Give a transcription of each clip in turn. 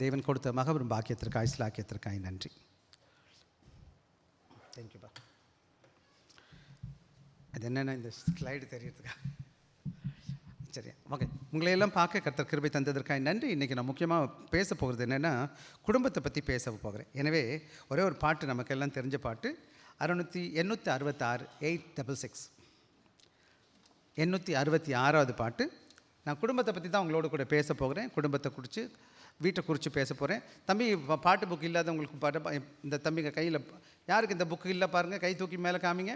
தேவன் கொடுத்த மகபெரும் பாக்கியத்திற்காய் சிலாக்கியத்திற்காய் நன்றி. தேங்க்யூப்பா. அது என்னென்ன இந்த ஸ்லைடு தெரியறதுக்கா? சரி, ஓகே. உங்களையெல்லாம் பார்க்க கர்த்தர் கிருபை தந்ததற்காக நன்றி. இன்றைக்கி நான் முக்கியமாக பேச போகிறது என்னென்னா, குடும்பத்தை பற்றி பேச போகிறேன். எனவே ஒரே ஒரு பாட்டு, நமக்கெல்லாம் தெரிஞ்ச பாட்டு, 866 866 866வது பாட்டு. நான் குடும்பத்தை பற்றி தான் உங்களோட கூட பேச போகிறேன். குடும்பத்தை குறித்து, வீட்டை குறித்து பேச போகிறேன். தம்பி, பாட்டு புக்கு இல்லாதவங்களுக்கு பாட்டு, இந்த தம்பிங்க கையில் யாருக்கு இந்த புக்கு இல்லை பாருங்கள், கை தூக்கி மேலே காமிங்க.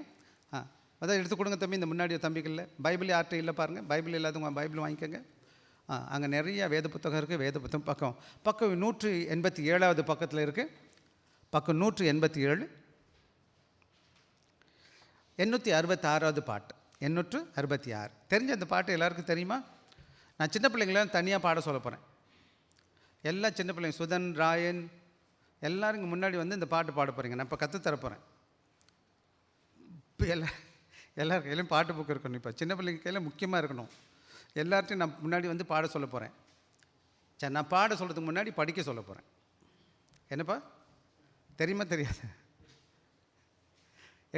அதான் எடுத்து கொடுங்க தம்பி. இந்த முன்னாடி தம்பிக்கு இல்லை. பைபிள் யார்கிட்ட இல்லை பாருங்கள். பைபிள் இல்லாதவங்க பைபிள் வாங்கிக்கோங்க. அங்கே நிறைய வேத புத்தகம் இருக்குது. வேத புத்தகம் பக்கம் 187வது பக்கத்தில் இருக்குது. பக்கம் 187. 866வது பாட்டு. 866 தெரிஞ்ச அந்த பாட்டு எல்லாருக்கும் தெரியுமா? நான் சின்ன பிள்ளைங்களாம் தனியாக பாட சொல்ல போகிறேன். எல்லா சின்ன பிள்ளைங்க, சுதன், ராயன் எல்லாரும் முன்னாடி வந்து இந்த பாட்டு பாட போகிறீங்க. நான் இப்போ கற்றுத்தர போகிறேன். இப்போ எல்லாரும் கையிலையும் பாட்டு புக்கு இருக்கணும். இப்போ சின்ன பிள்ளைங்க கையில் முக்கியமாக இருக்கணும். எல்லார்ட்டையும் நான் முன்னாடி வந்து பாட சொல்ல போகிறேன். சரி, நான் பாட சொல்கிறதுக்கு முன்னாடி படிக்க சொல்ல போகிறேன். என்னப்பா தெரியுமா? தெரியாது.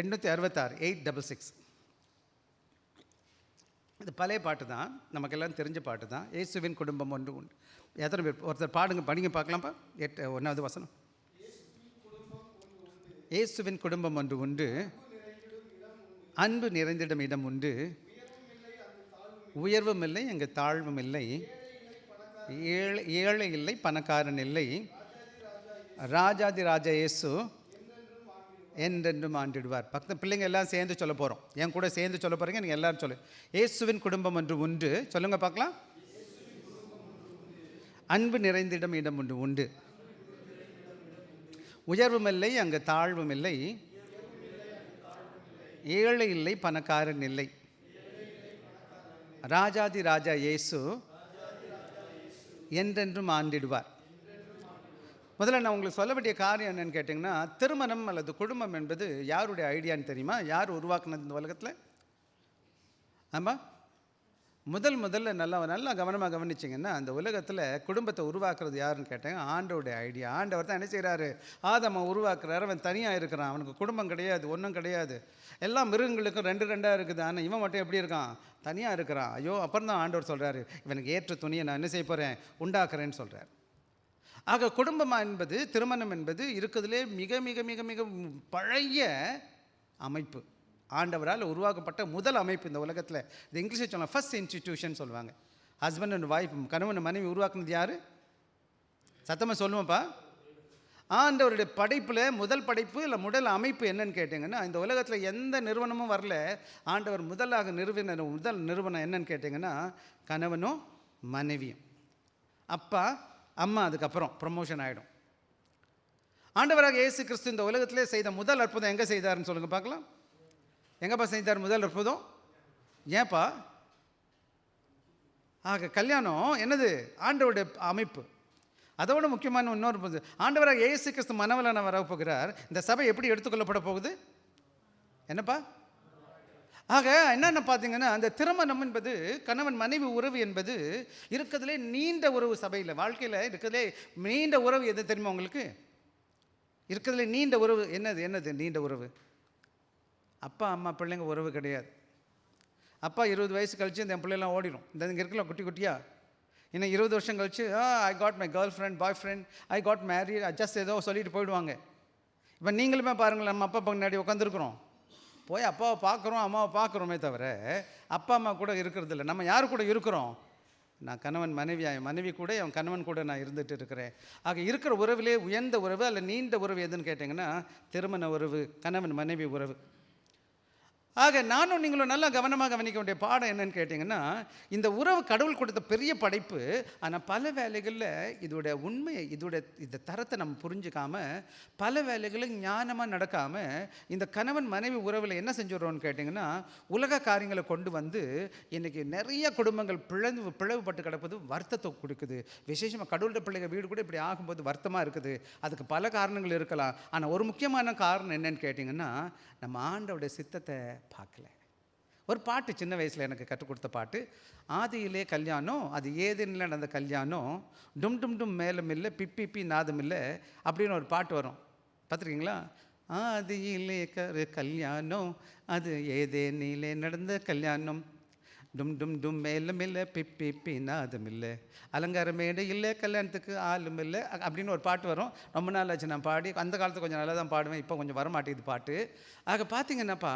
866 866 இது பழைய பாட்டு தான், நமக்கெல்லாம் தெரிஞ்ச பாட்டு தான். இயேசுவின் குடும்பம் ஒன்று உண்டு. எத்தனை பேர் ஒருத்தர் பாடுங்க, படிங்க பார்க்கலாம்ப்பா. 1வது வசனம். இயேசுவின் குடும்பம் ஒன்று உண்டு, அன்பு நிறைந்திடும் இடம் உண்டு, உயர்வும் இல்லை அங்கு தாழ்வும் இல்லை, ஏழை இல்லை பணக்காரன் இல்லை, ராஜாதி ராஜா இயேசு என்றென்றும் ஆண்டிடுவார். பக்கத்து பிள்ளைங்க எல்லாம் சேர்ந்து சொல்ல போகிறோம். என் கூட சேர்ந்து சொல்ல போகிறீங்க. நீங்கள் எல்லோரும் சொல்லு. இயேசுவின் குடும்பம் ஒன்று உண்டு. சொல்லுங்கள் பார்க்கலாம். அன்பு நிறைந்திடம் இடம் உண்டு உண்டு, உயர்வும் இல்லை அங்கு தாழ்வும் இல்லை, ஏழை இல்லை பணக்காரன் இல்லை, ராஜாதி ராஜா இயேசு என்றென்றும் ஆண்டிடுவார். முதல்ல நான் உங்களுக்கு சொல்ல வேண்டிய காரியம் என்னென்னு கேட்டிங்கன்னா, திருமணம் அல்லது குடும்பம் என்பது யாருடைய ஐடியான்னு தெரியுமா? யார் உருவாக்குனது இந்த உலகத்தில்? ஆமாம், முதல்ல நல்லா கவனமாக கவனிச்சிங்கன்னா, அந்த உலகத்தில் குடும்பத்தை உருவாக்குறது யாருன்னு கேட்டேன். ஆண்டவருடைய ஐடியா. ஆண்டவர் தான் என்ன செய்கிறாரு? ஆதாமை உருவாக்குறாரு. அவன் தனியாக இருக்கிறான். அவனுக்கு குடும்பம் கிடையாது, ஒன்றும் கிடையாது. எல்லா மிருகங்களுக்கும் 2 இருக்குது. ஆனால் இவன் மட்டும் எப்படி இருக்கான்? தனியாக இருக்கிறான். ஐயோ, அப்புறம் தான் ஆண்டவர் சொல்கிறாரு, இவனுக்கு ஏற்ற துணியை நான் என்ன செய்ய போகிறேன்? உண்டாக்குறேன்னு சொல்கிறார். ஆக குடும்பமாக என்பது, திருமணம் என்பது இருக்கிறதுலே மிக மிக மிக மிக பழைய அமைப்பு. ஆண்டவரால் உருவாக்கப்பட்ட முதல் அமைப்பு இந்த உலகத்தில். இது இங்கிலீஷில் சொல்லலாம் ஃபர்ஸ்ட் இன்ஸ்டிடியூஷன் சொல்லுவாங்க. ஹஸ்பண்ட் அண்ட் ஒய்ஃப், கணவன் மனைவி உருவாக்குனது யார்? சத்தமாக சொல்லுவோம்ப்பா. ஆண்டவருடைய படைப்பில் முதல் படைப்பு இல்லை முதல் அமைப்பு என்னன்னு கேட்டிங்கன்னா, இந்த உலகத்தில் எந்த நிறுவனமும் வரல. ஆண்டவர் முதலாக முதல் நிறுவனம் என்னன்னு கேட்டிங்கன்னா, கணவனும் மனைவியும். அப்பா அம்மா, அதுக்கப்புறம் ப்ரமோஷன் ஆகிடும். ஆண்டவராக இயேசு கிறிஸ்து இந்த உலகத்திலே செய்த முதல் அற்புதம் எங்கே செய்தார்னு சொல்லுங்கள் பார்க்கலாம். எங்கேப்பா செய்தார் முதல் அற்புதம்? ஏன்ப்பா? ஆக கல்யாணம் என்னது? ஆண்டவருடைய அமைப்பு. அதோட முக்கியமான இன்னொரு, ஆண்டவராக இயேசு கிறிஸ்து மனவளன வரப்போகிறார். இந்த சபை எப்படி எடுத்துக்கொள்ளப்பட போகுது? என்னப்பா? ஆக என்னென்ன பார்த்தீங்கன்னா, அந்த திருமணம் என்பது, கணவன் மனைவி உறவு என்பது இருக்கிறதுலே நீண்ட உறவு. சபையில் வாழ்க்கையில் இருக்கிறதுலே நீண்ட உறவு எது தெரியுமா உங்களுக்கு? இருக்கிறதுலே நீண்ட உறவு என்னது நீண்ட உறவு? அப்பா அம்மா பிள்ளைங்க உறவு கிடையாது. அப்பா 20 வயசு கழிச்சு இந்த என் பிள்ளைலாம் ஓடிடும். இந்த இங்கே இருக்கலாம் குட்டி குட்டியாக. இன்னும் 20 வருஷம் கழிச்சு I got my girl friend, bye friend, I got married, just ஏதோ சொல்லிட்டு போயிடுவாங்க. இப்போ நீங்களுமே பாருங்கள், நம்ம அப்பா முன்னாடி உட்காந்துருக்குறோம். போய் அப்பாவை பார்க்குறோம், அம்மாவை பார்க்குறோமே தவிர அப்பா அம்மா கூட இருக்கிறது இல்லை. நம்ம யார் கூட இருக்கிறோம்? நான் கணவன் மனைவி கூட, என் கணவன் கூட நான் இருந்துகிட்டு இருக்கிறேன். ஆக இருக்கிற உறவிலே உயர்ந்த உறவு அல்ல நீண்ட உறவு எதுன்னு கேட்டிங்கன்னா, திருமண உறவு, கணவன் மனைவி உறவு. ஆக நானும் நீங்களும் நல்லா கவனமாக கவனிக்க வேண்டிய பாடம் என்னன்னு கேட்டிங்கன்னா, இந்த உறவு கடவுள் கொடுத்த பெரிய படைப்பு. ஆனால் பல வேலைகளில் இதோட உண்மையை, இந்த தரத்தை நம்ம புரிஞ்சுக்காமல், பல வேலைகளில் ஞானமாக நடக்காமல், இந்த கணவன் மனைவி உறவில் என்ன செஞ்சுடுறோன்னு கேட்டிங்கன்னா, உலக காரியங்களை கொண்டு வந்து இன்றைக்கி நிறைய குடும்பங்கள் பிளவுபட்டு கிடப்பது வருத்தத்தை கொடுக்குது. விசேஷமாக கடவுளுடைய பிள்ளைங்க வீடு கூட இப்படி ஆகும்போது வருத்தமாக இருக்குது. அதுக்கு பல காரணங்கள் இருக்கலாம். ஆனால் ஒரு முக்கியமான காரணம் என்னன்னு கேட்டிங்கன்னா, நம்ம ஆண்டவருடைய சித்தத்தை பார்க்கல. ஒரு பாட்டு சின்ன வயசில் எனக்கு கற்றுக் கொடுத்த பாட்டு, ஆதியிலே கல்யாணம் அது ஏதேனில் நடந்த கல்யாணம், டும் டும் டும் மேளம் இல்லை பிப்பி நாதம் இல்லை அப்படின்னு ஒரு பாட்டு வரும். பார்த்துருக்கீங்களா? ஆதியிலே கல்யாணம் அது ஏதேனிலே நடந்த கல்யாணம், டும் டும் டும் மேளம் இல்லை பிப்பி நாதம் இல்லை, அலங்கார மேடை இல்லை கல்யாணத்துக்கு ஆளும் இல்லை அப்படின்னு ஒரு பாட்டு வரும். ரொம்ப நாள் ஆச்சு நான் பாடி. அந்த காலத்தில் கொஞ்சம் நல்லா தான் பாடுவேன், இப்போ கொஞ்சம் வரமாட்டேங்குது பாட்டு. ஆக பார்த்தீங்கன்னாப்பா,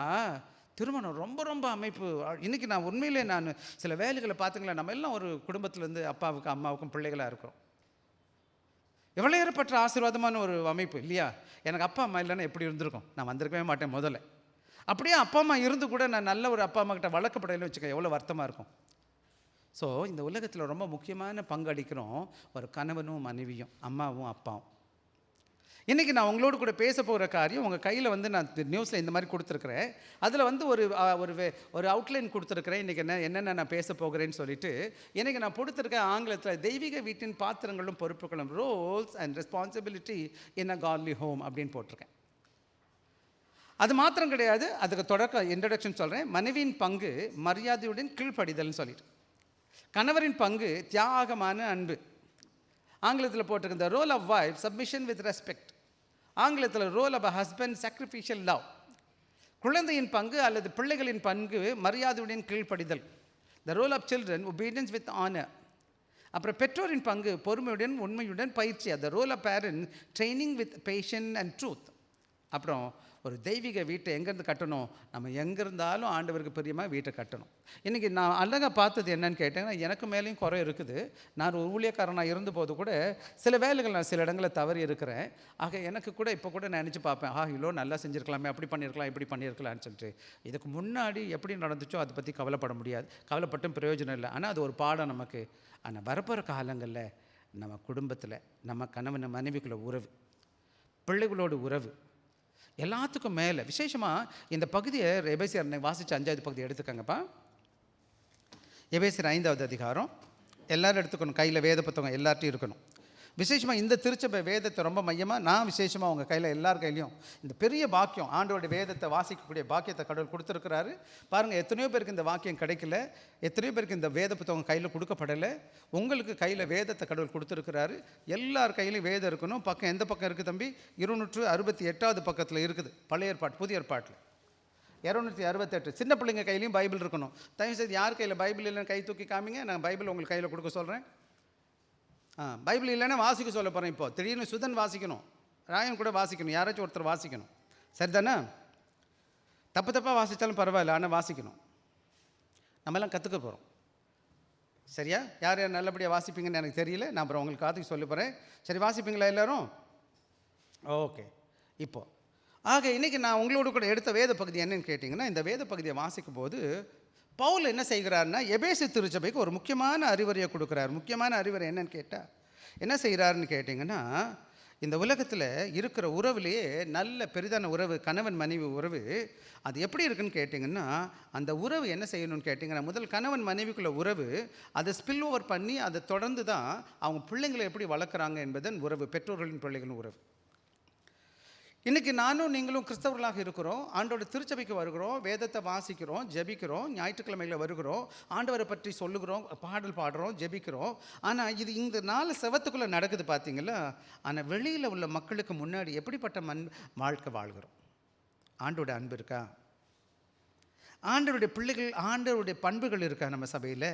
திருமணம் ரொம்ப ரொம்ப அமைப்பு. இன்றைக்கி நான் உண்மையிலே நான் சில வேலைகளை பார்த்துங்களேன், நம்ம எல்லாம் ஒரு குடும்பத்துலேருந்து அப்பாவுக்கும் அம்மாவுக்கும் பிள்ளைகளாக இருக்கிறோம். எவ்வளோ ஏற்பட்ட ஆசீர்வாதமான ஒரு அமைப்பு இல்லையா? எனக்கு அப்பா அம்மா இல்லைன்னா எப்படி இருந்திருக்கும்? நான் வந்திருக்கவே மாட்டேன் முதல்ல. அப்படியே அப்பா அம்மா இருந்து கூட நான் நல்ல ஒரு அப்பா அம்மா கிட்ட வளர்க்கப்படையில வச்சுக்க எவ்வளோ வருத்தமாக இருக்கும். ஸோ இந்த உலகத்தில் ரொம்ப முக்கியமான பங்கு அளிக்கிறோம் ஒரு கணவனும் மனைவியும், அம்மாவும் அப்பாவும். இன்றைக்கி நான் உங்களோடு கூட பேச போகிற காரியம் உங்கள் கையில் வந்து நான் நியூஸில் இந்த மாதிரி கொடுத்துருக்குறேன். அதில் வந்து ஒரு அவுட்லைன் கொடுத்துருக்குறேன். இன்றைக்கி என்னென்ன நான் பேச போகிறேன்னு சொல்லிட்டு. இன்றைக்கி நான் கொடுத்துருக்கேன் ஆங்கிலத்தில் தெய்வீக வீட்டின் பாத்திரங்களும் பொறுப்புகளும், roles and responsibility in a godly home அப்படின்னு போட்டிருக்கேன். அது மாத்திரம் கிடையாது, அதுக்கு தொடக்க இன்ட்ரடக்ஷன் சொல்கிறேன். மனைவியின் பங்கு மரியாதையுடன் கீழ்ப்படிதல்னு சொல்லிட்டு, கணவரின் பங்கு தியாகமான அன்பு. ஆங்கிலத்தில் போட்டிருக்க the role of wife submission with respect. ஆங்கிலத்தில் role of a husband sacrificial love. குழந்தையின் பங்கு அல்லது பிள்ளைகளின் பங்கு மரியாதையுடன் கீழ்ப்படிதல். The role of children obedience with honour. அப்புறம் பெற்றோரின் பங்கு பொறுமையுடன் உண்மையுடன் பயிற்சி. The role of parent training with patience and truth. அப்புறம் ஒரு தெய்வீக வீட்டை எங்கேருந்து கட்டணும்? நம்ம எங்கே இருந்தாலும் ஆண்டவருக்கு பிரியமாக வீட்டை கட்டணும். இன்றைக்கி நான் அழகாக பார்த்தது என்னன்னு கேட்டேன்னா, எனக்கு மேலேயும் குறை இருக்குது. நான் ஒரு ஊழியக்காரனாக இருந்தபோது கூட சில வேலைகள் நான் சில இடங்களில் தவறி இருக்கிறேன். ஆக எனக்கு கூட இப்போ கூட நான் நினச்சி பார்ப்பேன், இவ்வளோ நல்லா செஞ்சுருக்கலாமே, அப்படி பண்ணியிருக்கலாம் இப்படி பண்ணியிருக்கலான்னு சொல்லிட்டு. இதுக்கு முன்னாடி எப்படி நடந்துச்சோ அதை பற்றி கவலைப்பட முடியாது, கவலைப்பட்டும் பிரயோஜனம் இல்லை. ஆனால் அது ஒரு பாடம் நமக்கு. ஆனால் வரப்போகிற காலங்களில் நம்ம குடும்பத்தில் நம்ம கணவன் மனைவிக்குள்ள உறவு, பிள்ளைகளோட உறவு, எல்லாத்துக்கும் மேலே விசேஷமாக இந்த பகுதியை எபேசியர் வாசித்த 5வது பகுதியை எடுத்துக்கங்கப்பா. எபேசியர் 5வது அதிகாரம் எல்லோரும் எடுத்துக்கணும். கையில் வேத புத்தகம் எல்லார்ட்டையும் இருக்கணும். விசேஷமாக இந்த திருச்சபை வேதத்தை ரொம்ப மையமாக நான் விசேஷமாக உங்கள் கையில் எல்லார் கையிலையும் இந்த பெரிய பாக்கியம், ஆண்டோடைய வேதத்தை வாசிக்கக்கூடிய பாக்கியத்தை கடவுள் கொடுத்துருக்கிறாரு. பாருங்கள், எத்தனையோ பேருக்கு இந்த வாக்கியம் கிடைக்கல, எத்தனையோ பேருக்கு இந்த வேத புத்தகம் கையில் கொடுக்கப்படலை. உங்களுக்கு கையில் வேதத்தை கடவுள் கொடுத்துருக்கிறாரு. எல்லார் கையிலையும் வேதம் இருக்கணும். பக்கம் எந்த பக்கம் இருக்குது தம்பி? 268வது பக்கத்தில் இருக்குது. பழைய ஏற்பாடு, புதிய ஏற்பாட்டில் 268. சின்ன பிள்ளைங்க கையிலையும் பைபிள் இருக்கணும். தயவுசெய்து யார் கையில் பைபிள் இல்லைன்னு கை தூக்கி காமிங்க. நான் பைபிள் உங்களுக்கு கையில் கொடுக்க சொல்கிறேன். பைபிள் இல்லைன்னா வாசிக்க சொல்ல போகிறேன். இப்போ திடீர்னு சுதன் வாசிக்கணும், ராயன் கூட வாசிக்கணும், யாராச்சும் ஒருத்தர் வாசிக்கணும். சரிதானே? தப்பாக வாசித்தாலும் பரவாயில்ல, ஆனால் வாசிக்கணும். நம்மெல்லாம் கற்றுக்க போகிறோம். சரியா? யார் யார் நல்லபடியாக வாசிப்பீங்கன்னு எனக்கு தெரியல. நான் அப்புறம் உங்களுக்கு காத்துக்கு சொல்ல போகிறேன். சரி, வாசிப்பீங்களா எல்லோரும்? ஓகே. இப்போது இன்றைக்கி நான் உங்களோட கூட எடுத்த வேத பகுதி என்னன்னு கேட்டிங்கன்னா, இந்த வேத பகுதியை வாசிக்கும் போது பவுல் என்ன செய்கிறாருன்னா, எபேசு திருச்சபைக்கு ஒரு முக்கியமான அறிவுரையை கொடுக்குறார். முக்கியமான அறிவுரை என்னன்னு கேட்டால் என்ன செய்கிறாருன்னு கேட்டிங்கன்னா, இந்த உலகத்தில் இருக்கிற உறவுலேயே நல்ல பெரிதான உறவு கணவன் மனைவி உறவு, அது எப்படி இருக்குன்னு கேட்டிங்கன்னா, அந்த உறவு என்ன செய்யணும்னு கேட்டிங்கன்னா, முதல் கணவன் மனைவிக்குள்ள உறவு அதை ஸ்பில் ஓவர் பண்ணி அதை தொடர்ந்து தான் அவங்க பிள்ளைங்களை எப்படி வளர்க்குறாங்க என்பதன் உறவு, பெற்றோர்களின் பிள்ளைகளின் உறவு. இன்றைக்கி நானும் நீங்களும் கிறிஸ்தவர்களாக இருக்கிறோம், ஆண்டோட திருச்சபைக்கு வருகிறோம், வேதத்தை வாசிக்கிறோம், ஜெபிக்கிறோம், ஞாயிற்றுக்கிழமைகளில் வருகிறோம், ஆண்டவரை பற்றி சொல்லுகிறோம், பாடல் பாடுறோம், ஜெபிக்கிறோம். ஆனால் இது இந்த 4 செவத்துக்குள்ளே நடக்குது பார்த்தீங்களா? ஆனால் வெளியில் உள்ள மக்களுக்கு முன்னாடி எப்படிப்பட்ட வாழ்க்கை வாழ்கிறோம்? ஆண்டோட அன்பு இருக்கா? ஆண்டவருடைய பிள்ளைகள், ஆண்டவருடைய பண்புகள் இருக்கா நம்ம சபையில்?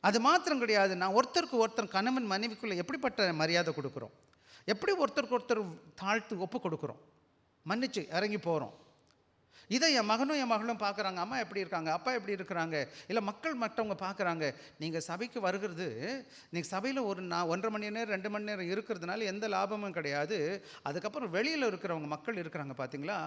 அது மாத்திரம் கிடையாது, நான் ஒருத்தருக்கு ஒருத்தர் கணவன் மனைவிக்குள்ளே எப்படிப்பட்ட மரியாதை கொடுக்குறோம், எப்படி ஒருத்தருக்கு ஒருத்தர் தாழ்த்து ஒப்பு கொடுக்குறோம், மன்னிச்சு இறங்கி போகிறோம். இதை என் மகனும் என் மகளும் பார்க்குறாங்க. அம்மா எப்படி இருக்காங்க, அப்பா எப்படி இருக்கிறாங்க, இல்லை மக்கள் மற்றவங்க பார்க்குறாங்க. நீங்கள் சபைக்கு வருகிறது, நீங்கள் சபையில் ஒரு 1.5 மணி நேரம் 2 மணி நேரம் இருக்கிறதுனால எந்த லாபமும் கிடையாது. அதுக்கப்புறம் வெளியில் இருக்கிறவங்க மக்கள் இருக்கிறாங்க பார்த்தீங்களா,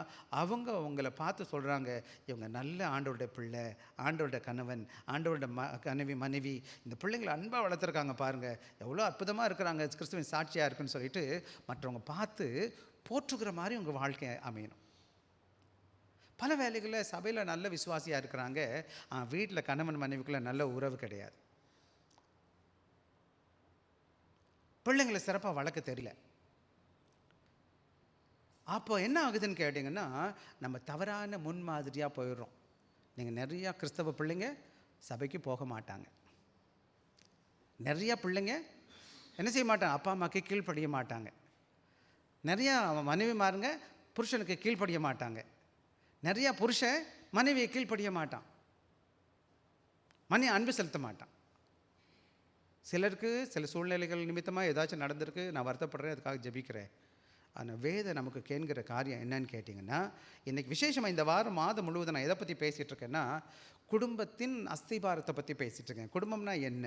அவங்க உங்களை பார்த்து சொல்கிறாங்க, இவங்க நல்ல ஆண்டவருடைய பிள்ளை, ஆண்டவருடைய கணவன், ஆண்டவருடைய மனைவி, இந்த பிள்ளைங்களை அன்பாக வளர்த்துருக்காங்க பாருங்கள், எவ்வளோ அற்புதமாக இருக்கிறாங்க, கிறிஸ்துவின் சாட்சியாக இருக்குன்னு சொல்லிட்டு மற்றவங்க பார்த்து போற்றுகிற மாதிரி உங்கள் வாழ்க்கை அமையணும். பல வேலைகளில் சபையில் நல்ல விசுவாசியாக இருக்கிறாங்க, வீட்டில் கணவன் மனைவிக்குள்ளே நல்ல உறவு கிடையாது. பிள்ளைங்களை சிறப்பாக வளர்க்க தெரியல. அப்போ என்ன ஆகுதுன்னு கேட்டிங்கன்னா, நம்ம தவறான முன்மாதிரியாக போயிடுறோம். நீங்கள் நிறையா கிறிஸ்தவ பிள்ளைங்க சபைக்கு போக மாட்டாங்க. நிறையா பிள்ளைங்க என்ன செய்ய மாட்டாங்க, அப்பா அம்மாவுக்கு கீழ்ப்படிய மாட்டாங்க. நிறையா மனைவிமாருங்க புருஷனுக்கு கீழ்ப்படிய மாட்டாங்க. நிறையா புருஷன் மனைவியை கீழ்ப்படிய மாட்டான், அன்பு செலுத்த மாட்டான். சிலருக்கு சில சூழ்நிலைகள் நிமித்தமாக ஏதாச்சும் நடந்திருக்கு, நான் வருத்தப்படுறேன், அதுக்காக ஜெபிக்கிறேன். ஆனால் வேதம் நமக்கு கேட்கிற காரியம் என்னன்னு கேட்டிங்கன்னா, இன்றைக்கி விசேஷமாக இந்த வாரம் மாதம் முழுவதும் நான் எதை பற்றி பேசிகிட்டு இருக்கேன்னா, குடும்பத்தின் அஸ்திபாரத்தை பற்றி பேசிகிட்டு இருக்கேன். குடும்பம்னா என்ன,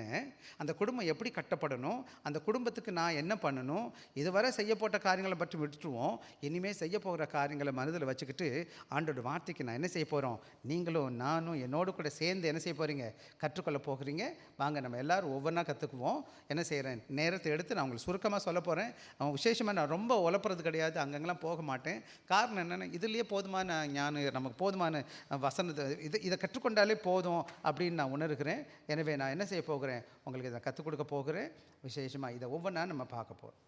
அந்த குடும்பம் எப்படி கட்டப்படணும், அந்த குடும்பத்துக்கு நான் என்ன பண்ணணும், இதுவரை செய்யப்பட்ட காரியங்களை பற்றி விட்டுருவோம். இனிமேல் செய்ய போகிற காரியங்களை மனதில் வச்சுக்கிட்டு ஆண்டோட வார்த்தைக்கு நான் என்ன செய்ய போகிறோம், நீங்களும் நானும் என்னோடு கூட சேர்ந்து என்ன செய்ய போகிறீங்க, கற்றுக்கொள்ள போகிறீங்க. வாங்க நம்ம எல்லோரும் ஒவ்வொன்றா கற்றுக்குவோம். என்ன செய்கிறேன், நேரத்தை எடுத்து நான் உங்களுக்கு சுருக்கமாக சொல்ல போகிறேன். விசேஷமாக நான் ரொம்ப உழப்புறது கிடையாது, அங்கங்கெல்லாம் போக மாட்டேன். காரணம் என்னென்னா, இதுலேயே போதுமான ஞானம், நமக்கு போதுமான வசனத்தை இதை கற்றுக்கொண்டாலே போதும் அப்படின்னு நான் உணர்கிறேன். எனவே நான் என்ன செய்ய போகிறேன், உங்களுக்கு இதை கற்றுக் கொடுக்க போகிறேன். விசேஷமாக இதை ஒவ்வொன்றா நம்ம பார்க்க போகிறோம்.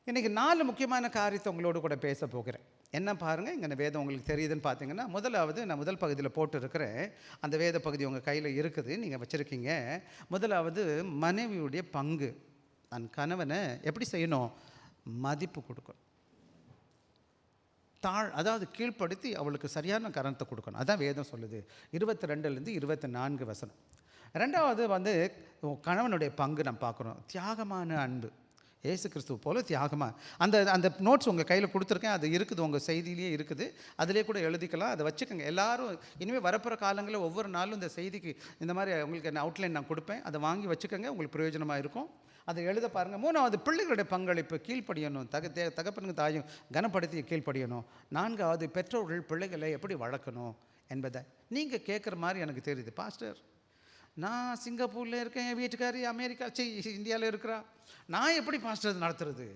இன்றைக்கி 4 முக்கியமான காரியத்தை உங்களோடு கூட பேச போகிறேன். என்ன பாருங்கள், இங்கே வேதம் உங்களுக்கு தெரியுதுன்னு பார்த்தீங்கன்னா, முதலாவது நான் முதல் பகுதியில் போட்டு இருக்கிறேன். அந்த வேத பகுதி உங்கள் கையில் இருக்குது, நீங்கள் வச்சுருக்கீங்க. முதலாவது மனைவியுடைய பங்கு. தன் கணவனை எப்படி செய்யணும், மதிப்பு கொடுக்கணும். அதாவது கீழ்ப்படுத்தி அவளுக்கு சரியான கரணத்தை கொடுக்கணும். அதான் வேதம் சொல்லுது. 22 24 வசனம். ரெண்டாவது கணவனுடைய பங்கு நம்ம பார்க்குறோம், தியாகமான அன்பு. இயேசு கிறிஸ்துவ போல தியாகமாக, அந்த நோட்ஸ் உங்கள் கையில் கொடுத்துருக்கேன், அது இருக்குது, உங்கள் செய்தியிலேயே இருக்குது, அதிலே கூட எழுதிக்கலாம். அதை வச்சுக்கோங்க. எல்லோரும் இனிமேல் வரப்போகிற காலங்களில் ஒவ்வொரு நாளும் இந்த செய்திக்கு இந்த மாதிரி உங்களுக்கு என்ன அவுட்லைன் நான் கொடுப்பேன், அதை வாங்கி வச்சுக்கோங்க, உங்களுக்கு பிரயோஜனமாக இருக்கும். அதை எழுத பாருங்கள். 3வது பிள்ளைகளுடைய பங்களிப்பு, கீழ்ப்படியணும். தகப்பனுக்கு தாயும் கனப்படுத்தி கீழ்ப்படியணும். 4வது பெற்றோர்கள் பிள்ளைகளை எப்படி வளர்க்கணும் என்பதை நீங்கள் கேட்குற மாதிரி எனக்கு தெரியுது. பாஸ்டர், நான் சிங்கப்பூரில் இருக்கேன், என் வீட்டுக்காரி அமெரிக்கா இந்தியாவில் இருக்கிறா, நான் எப்படி பாஸ்டர் நடத்துறது